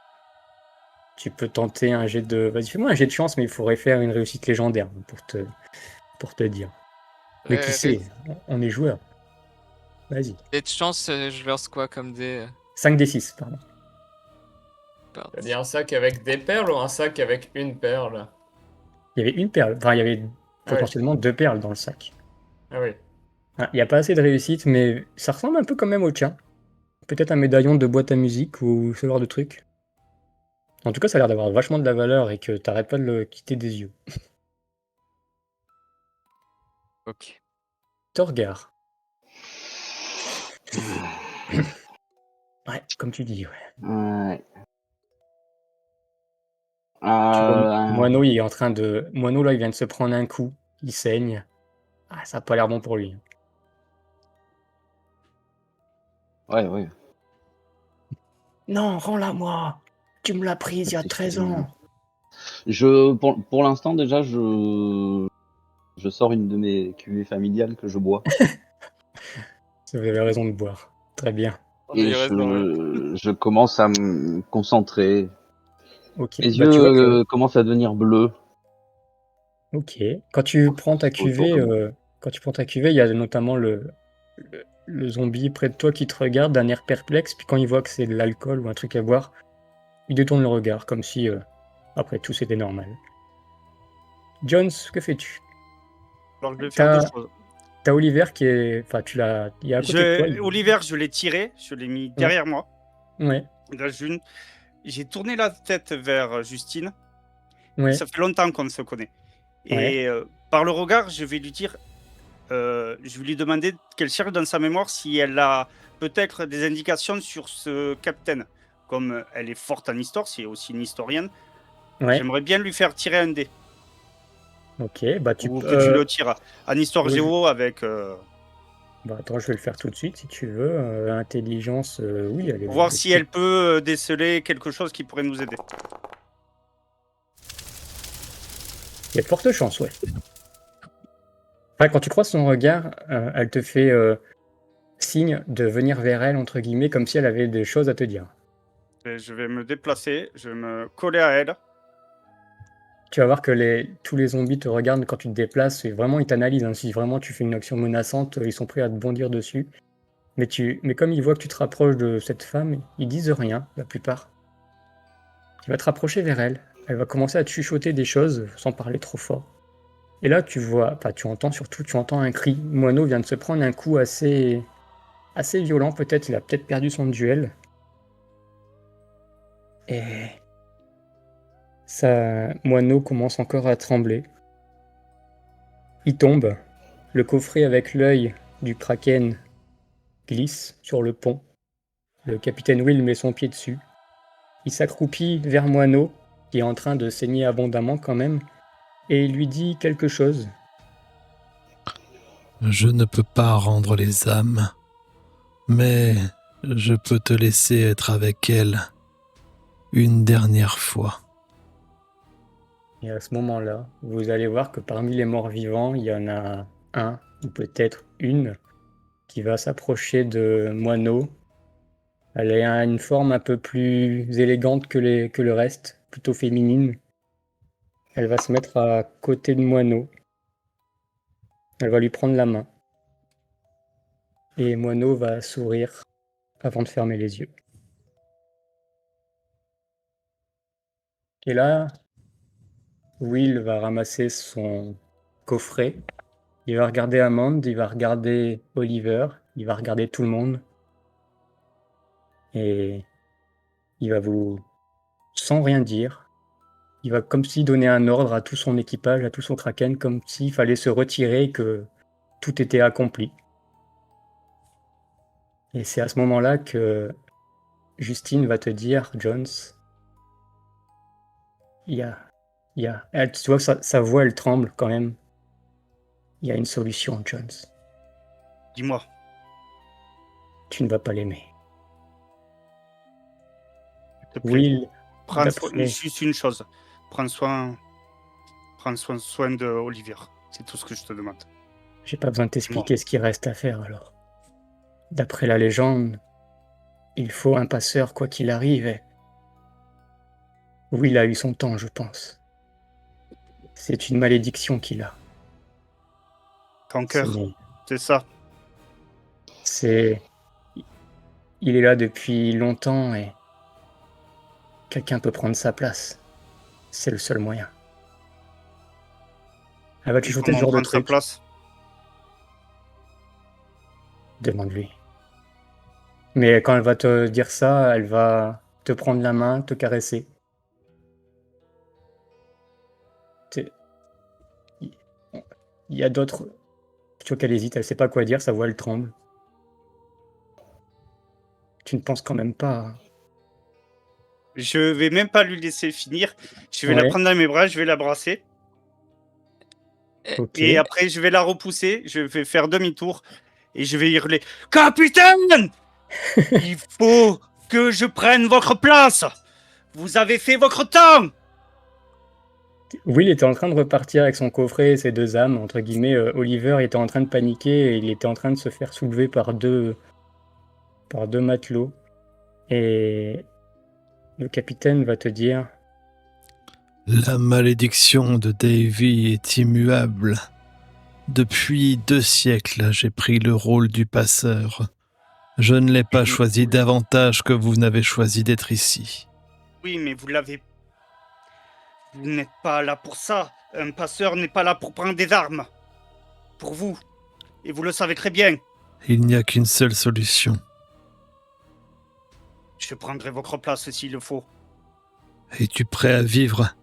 Tu peux tenter un jet de... Vas-y, fais-moi un jet de chance, mais il faudrait faire une réussite légendaire pour te dire. Mais qui sait, on est joueur. Vas-y. Et de chance, je lance quoi comme des... 5d6, pardon. pardon. T'as dit un sac avec des perles ou un sac avec une perle? Il y avait une perle. Enfin, il y avait Ah oui. potentiellement 2 perles dans le sac. Ah oui. Ah, il n'y a pas assez de réussite, mais ça ressemble un peu quand même au tien. Peut-être un médaillon de boîte à musique ou ce genre de truc. En tout cas, ça a l'air d'avoir vachement de la valeur et que t'arrêtes pas de le quitter des yeux. Ok. Torgar. Ouais, comme tu dis, ouais. Ouais. Tu vois, Euh, Moineau, il est en train de... Moineau, là, il vient de se prendre un coup. Il saigne. Ah, ça a pas l'air bon pour lui. ouais. Non, rends-la moi. Tu me l'as prise il y a 13 ans. Pour l'instant déjà, je sors une de mes cuvées familiales que je bois. Vous avez raison de boire. Très bien. Et Il reste dans le- je commence à me concentrer. Ok. Les Bah, yeux tu vois que... commencent à devenir bleus. Ok. Quand tu prends ta Autour de cuvée, moi. il y a notamment le zombie près de toi qui te regarde d'un air perplexe, puis quand il voit que c'est de l'alcool ou un truc à boire, il détourne le regard, comme si, après tout, c'était normal. Jones, que fais-tu? Alors, je vais faire deux choses. T'as Oliver qui est... Enfin, il est à côté de toi. Oliver, je l'ai tiré, je l'ai mis derrière moi. Ouais, Là, j'ai tourné la tête vers Justine. ouais. Ça fait longtemps qu'on se connaît. Ouais. Et par le regard, je vais lui dire, je vais lui demander qu'elle cherche dans sa mémoire si elle a peut-être des indications sur ce capitaine. Comme elle est forte en histoire, c'est aussi une historienne, Ouais. j'aimerais bien lui faire tirer un dé. Ok, bah tu Ou peux... que tu le tires. En histoire oui. géo avec... Bah attends, je vais le faire tout de suite, si tu veux. Intelligence, oui, elle est... pour voir si elle peut déceler quelque chose qui pourrait nous aider. Il y a de fortes chances, ouais. Enfin, quand tu croises son regard, elle te fait signe de venir vers elle, entre guillemets, comme si elle avait des choses à te dire. Et je vais me déplacer, je vais me coller à elle. Tu vas voir que tous les zombies te regardent quand tu te déplaces et vraiment ils t'analysent, hein. Si vraiment tu fais une action menaçante, ils sont prêts à te bondir dessus. Mais comme ils voient que tu te rapproches de cette femme, ils disent rien, la plupart. Tu vas te rapprocher vers elle. Elle va commencer à te chuchoter des choses sans parler trop fort. Et là, tu entends un cri. Moineau vient de se prendre un coup assez violent, peut-être. Il a peut-être perdu son duel. Et Moineau commence encore à trembler. Il tombe. Le coffret avec l'œil du kraken glisse sur le pont. Le capitaine Will met son pied dessus. Il s'accroupit vers Moineau, qui est en train de saigner abondamment quand même, et il lui dit quelque chose. Je ne peux pas rendre les âmes, mais je peux te laisser être avec elles une dernière fois. Et à ce moment-là, vous allez voir que parmi les morts vivants, il y en a un, ou peut-être une, qui va s'approcher de Moineau. Elle a une forme un peu plus élégante que le reste, plutôt féminine. Elle va se mettre à côté de Moineau. Elle va lui prendre la main. Et Moineau va sourire avant de fermer les yeux. Et là, Will va ramasser son coffret. Il va regarder Amande, il va regarder Oliver, il va regarder tout le monde. Et il va sans rien dire, il va comme s'il donnait un ordre à tout son équipage, à tout son kraken, comme s'il fallait se retirer et que tout était accompli. Et c'est à ce moment-là que Justine va te dire, Jones, tu vois que sa voix, elle tremble quand même. Il y a une solution, Jones. Dis-moi. Tu ne vas pas l'aimer. S'il te plaît. Will, Juste une chose. Prends soin de Olivier. C'est tout ce que je te demande. J'ai pas besoin de t'expliquer ce qu'il reste à faire alors. D'après la légende, il faut un passeur quoi qu'il arrive. Et Will a eu son temps, je pense. C'est une malédiction qu'il a. Ton cœur, c'est ça. Il est là depuis longtemps et quelqu'un peut prendre sa place. C'est le seul moyen. Elle va te chuchoter ce genre de truc. Place. Demande-lui. Mais quand elle va te dire ça, elle va te prendre la main, te caresser. Il y a d'autres... Tu vois qu'elle hésite, elle sait pas quoi dire, sa voix elle tremble. Tu ne penses quand même pas... Je vais même pas lui laisser finir. Je vais la prendre dans mes bras, je vais la brasser. Okay. Et après, je vais la repousser, je vais faire demi-tour et je vais hurler « Capitaine, il faut que je prenne votre place. Vous avez fait votre temps !» Will était en train de repartir avec son coffret et ses deux âmes, entre guillemets. Oliver était en train de paniquer et il était en train de se faire soulever par deux matelots. Et le capitaine va te dire... La malédiction de Davy est immuable. Depuis 2 siècles, j'ai pris le rôle du passeur. Je ne l'ai pas choisi davantage que vous n'avez choisi d'être ici. Oui, mais vous n'êtes pas là pour ça. Un passeur n'est pas là pour prendre des armes. Pour vous. Et vous le savez très bien. Il n'y a qu'une seule solution. Je prendrai votre place s'il le faut. Es-tu prêt à vivre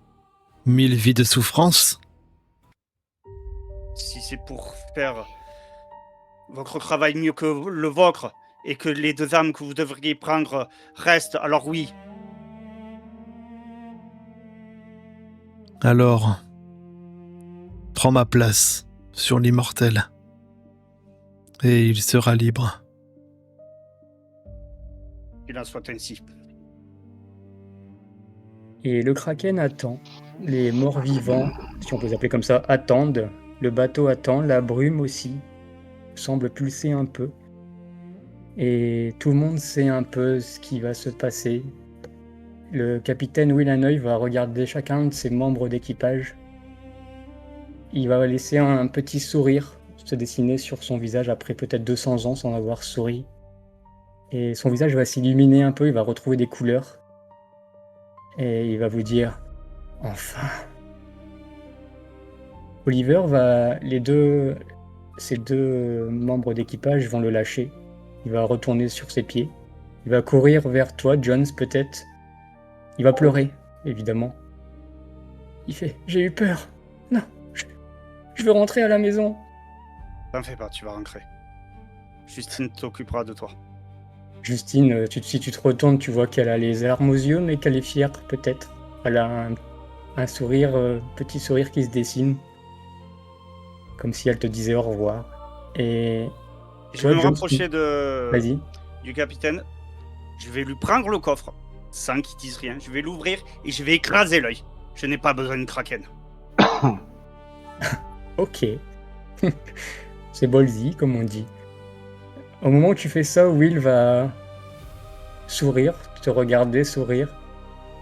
1000 vies de souffrance? Si c'est pour faire votre travail mieux que le vôtre et que les 2 âmes que vous devriez prendre restent, alors oui. Alors, prends ma place sur l'immortel et il sera libre. Qu'il en soit ainsi. Et le kraken attend. Les morts vivants si on peut s'appeler comme ça, attendent. Le bateau attend, la brume aussi semble pulser un peu. Et tout le monde sait un peu ce qui va se passer. Le capitaine Will Hanoï va regarder chacun de ses membres d'équipage. Il va laisser un petit sourire se dessiner sur son visage après peut-être 200 ans sans avoir souri. Et son visage va s'illuminer un peu, il va retrouver des couleurs. Et il va vous dire « Enfin !» Oliver va... Ces deux membres d'équipage vont le lâcher. Il va retourner sur ses pieds. Il va courir vers toi, Jones, peut-être. Il va pleurer, évidemment. Il fait « J'ai eu peur. Non, je veux rentrer à la maison. » T'en fais pas, tu vas rentrer. Justine t'occupera de toi. Justine, si tu te retournes, tu vois qu'elle a les larmes aux yeux, mais qu'elle est fière, peut-être. Elle a un sourire, petit sourire qui se dessine. Comme si elle te disait au revoir. Et Je vais me rapprocher Vas-y. du capitaine. Je vais lui prendre le coffre, sans qu'il dise rien. Je vais l'ouvrir et je vais écraser l'œil. Je n'ai pas besoin de kraken. Ok. C'est ballsy, comme on dit. Au moment où tu fais ça, Will va sourire, te regarder, sourire.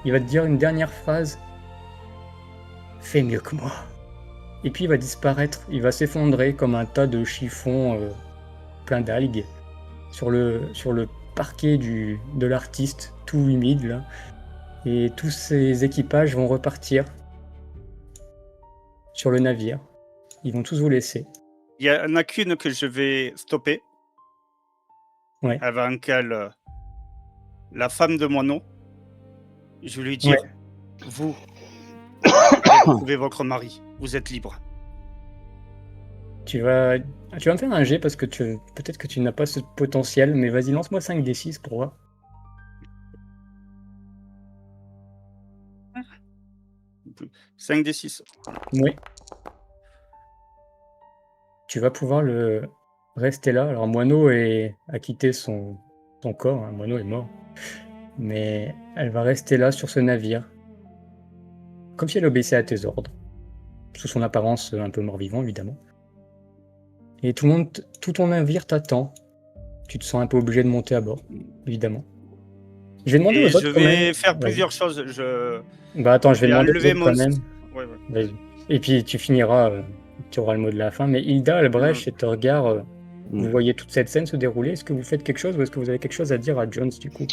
Il va te dire une dernière phrase. Fais mieux que moi. Et puis il va disparaître. Il va s'effondrer comme un tas de chiffons plein d'algues sur le parquet de l'artiste, tout humide là. Et tous ces équipages vont repartir sur le navire. Ils vont tous vous laisser. Il y en a qu'une que je vais stopper. Ouais. Avant qu'elle... la femme de Moineau. Je vais lui dire, Ouais. vous allez retrouver votre mari. Vous êtes libre. Tu vas me faire un jet parce que peut-être que tu n'as pas ce potentiel, mais vas-y, lance-moi 5d6 pour voir. « 5d6. Oui. Tu vas pouvoir rester là. Alors Moineau a quitté son corps, hein. Moineau est mort. Mais elle va rester là sur ce navire. Comme si elle obéissait à tes ordres. Sous son apparence un peu mort-vivant, évidemment. Et tout ton navire t'attend. Tu te sens un peu obligé de monter à bord, évidemment. Je vais demander Et aux autres je quand même. vais faire Vas-y. plusieurs choses. Bah attends, je vais demander aux enlever autres mon... quand même. Ouais. Vas-y. Et puis tu finiras, tu auras le mot de la fin. Mais Hilda, Albrecht et Torgar, vous voyez toute cette scène se dérouler. Est-ce que vous faites quelque chose ou est-ce que vous avez quelque chose à dire à Jones du coup?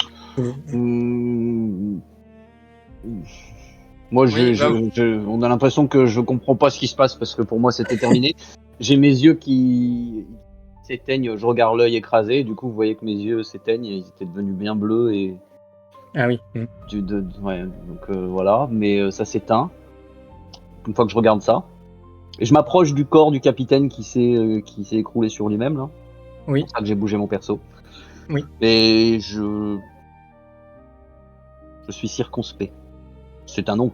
Moi, Oui, on a l'impression que je comprends pas ce qui se passe parce que pour moi c'était terminé. J'ai mes yeux qui s'éteignent, je regarde l'œil écrasé. Du coup, vous voyez que mes yeux s'éteignent, ils étaient devenus bien bleus et Ah oui. ouais, donc voilà. Mais ça s'éteint une fois que je regarde ça. Et je m'approche du corps du capitaine qui s'est écroulé sur lui-même là. Oui. C'est pour ça que j'ai bougé mon perso. Oui. Et je suis circonspect. C'est un mot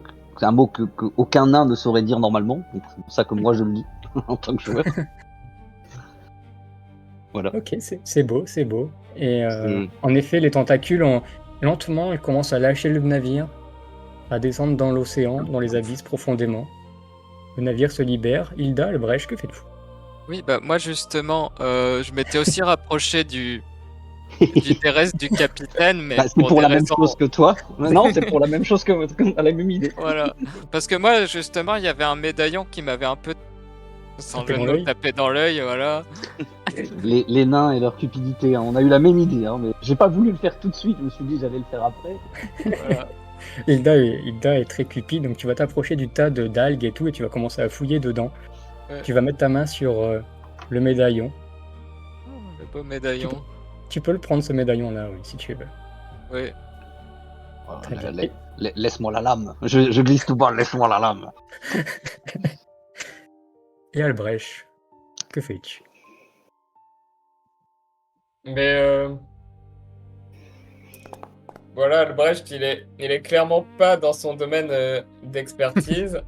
que aucun nain ne saurait dire normalement. Donc c'est pour ça que moi je le dis en tant que joueur. Voilà. Ok, c'est beau, c'est beau. Et C'est- en effet, les tentacules, lentement, ils commencent à lâcher le navire, à descendre dans l'océan, dans les abysses profondément. Le navire se libère. Hilda, Albrecht, que faites-vous? Oui, bah moi justement, je m'étais aussi rapproché du terrestre du capitaine, mais Bah, c'est pour des la même raisons- chose que toi. Non, c'est pour la même chose qu'on a la même idée. Voilà. Parce que moi, justement, il y avait un médaillon qui m'avait un peu, sans Tapé jeu dans de mots, l'œil. tapé dans l'œil, voilà. Les nains et leur cupidité, hein. On a eu la même idée, hein, mais j'ai pas voulu le faire tout de suite. Je me suis dit j'allais le faire après. Voilà. Hilda est très cupide, donc tu vas t'approcher du tas d'algues et tout, et tu vas commencer à fouiller dedans. Ouais. Tu vas mettre ta main sur le médaillon. Le beau médaillon. Tu peux le prendre, ce médaillon-là, oui, si tu veux. Oui. Voilà, Très bien. laisse-moi la lame. Je glisse tout bas, laisse-moi la lame. Et Albrecht, que fais-tu? Mais voilà, Albrecht, il est clairement pas dans son domaine d'expertise.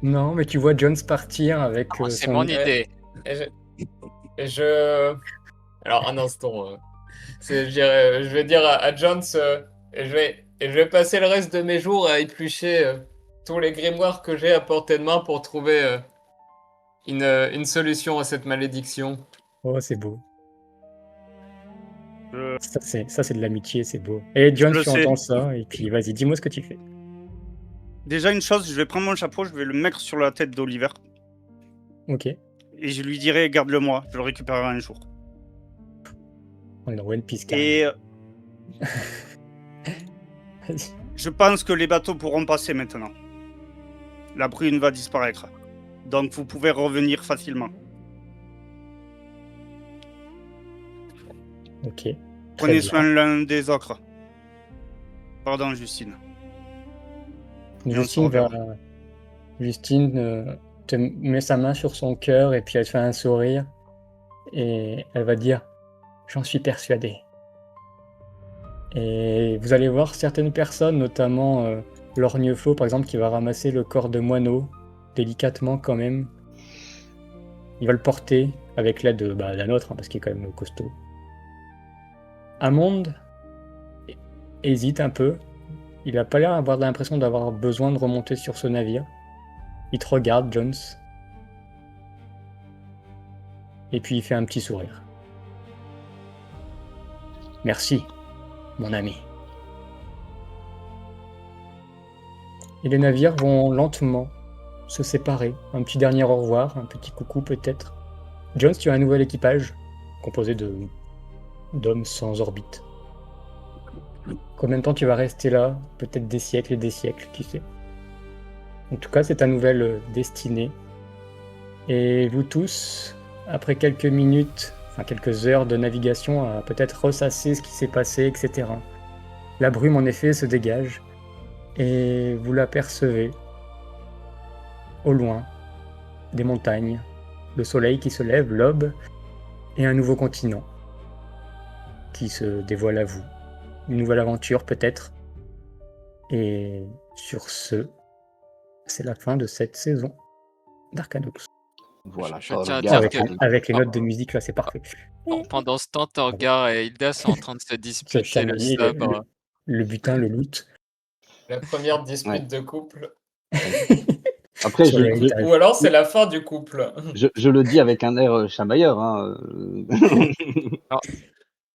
Non, mais tu vois Jones partir avec C'est son... mon idée. Alors, un instant. Je vais dire à Jones, et je vais passer le reste de mes jours à éplucher tous les grimoires que j'ai à portée de main pour trouver une solution à cette malédiction. Oh, c'est beau. Je, Ça, c'est de l'amitié, c'est beau. Et John, le tu sais. entends ça, et puis vas-y, dis-moi ce que tu fais. Déjà, une chose, je vais prendre mon chapeau, je vais le mettre sur la tête d'Oliver. Ok, Et je lui dirai, garde-le-moi, je le récupérerai un jour. on est dans One Piece, carrément. Et Vas-y. je pense que les bateaux pourront passer maintenant. La brune va disparaître. Donc vous pouvez revenir facilement. Ok. Très Prenez bien. soin l'un des autres. Pardon, Justine. Et on se Justine reverra. te met sa main sur son cœur et puis elle te fait un sourire et elle va dire « J'en suis persuadée ». Et vous allez voir certaines personnes, notamment Lorgnefaux par exemple, qui va ramasser le corps de Moineau, délicatement quand même. Il va le porter avec l'aide d'un autre, parce qu'il est quand même costaud. Amonde hésite un peu. Il a pas l'air d'avoir l'impression d'avoir besoin de remonter sur ce navire. Il te regarde, Jones. Et puis il fait un petit sourire. Merci, mon ami. Et les navires vont lentement se séparer. Un petit dernier au revoir, un petit coucou peut-être. Jones, tu as un nouvel équipage composé d'hommes sans orbite. Combien de temps tu vas rester là? Peut-être des siècles et des siècles, qui sait. En tout cas, c'est ta nouvelle destinée. Et vous tous, après quelques minutes, enfin quelques heures de navigation, à peut-être ressasser ce qui s'est passé, etc. La brume, en effet, se dégage. Et vous l'apercevez au loin, des montagnes, le soleil qui se lève, l'aube, et un nouveau continent qui se dévoile à vous. Une nouvelle aventure peut-être. Et sur ce, c'est la fin de cette saison d'Arcanux. Voilà. Je tiens à Torgar, dire Avec, que- avec les notes de musique, là, c'est parfait. Pendant ce temps, Torgar et Hilda sont en train de se Se disputer le chamailler sabre. le butin, le loot. La première dispute Ouais. de couple. Après, Sur le héritage. Ou alors c'est la fin du couple. je le dis avec un air chamailleur. Hein.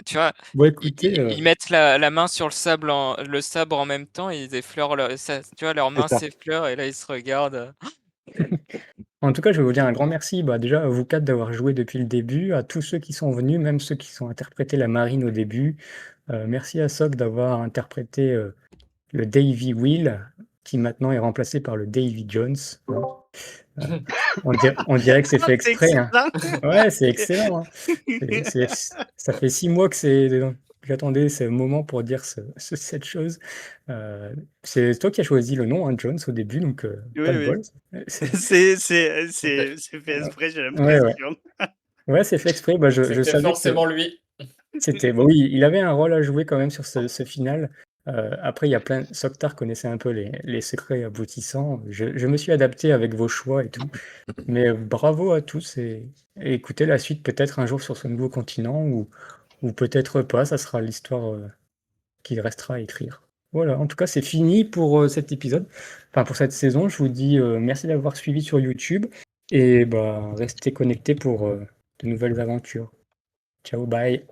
Tu vois, Bon, ils, écoutez, ils mettent la main sur le sabre en même temps, ils effleurent tu vois, leurs mains ça. s'effleurent et là ils se regardent. en tout cas, je vais vous dire un grand merci, déjà à vous quatre d'avoir joué depuis le début, à tous ceux qui sont venus, même ceux qui ont interprété la marine au début. Merci à Sock d'avoir interprété le Davy Will, qui maintenant est remplacé par le Davy Jones. On dirait que c'est fait exprès. Hein. Ouais, c'est excellent. Hein. Ça fait 6 mois que j'attendais ce moment pour dire cette chose. C'est toi qui as choisi le nom, hein, Jones, au début, donc pas de bol. C'est fait exprès, j'ai Ouais, l'impression. ouais, c'est fait exprès. Je C'était savais que forcément lui. c'était. Bon, oui, il avait un rôle à jouer quand même sur ce final. Après, il y a plein. Soktar connaissait un peu les secrets aboutissants. Je me suis adapté avec vos choix et tout. Mais bravo à tous et écoutez la suite peut-être un jour sur ce nouveau continent ou peut-être pas. Ça sera l'histoire qu'il restera à écrire. Voilà, en tout cas, c'est fini pour cet épisode. Enfin, pour cette saison. Je vous dis merci d'avoir suivi sur YouTube et restez connectés pour de nouvelles aventures. Ciao, bye.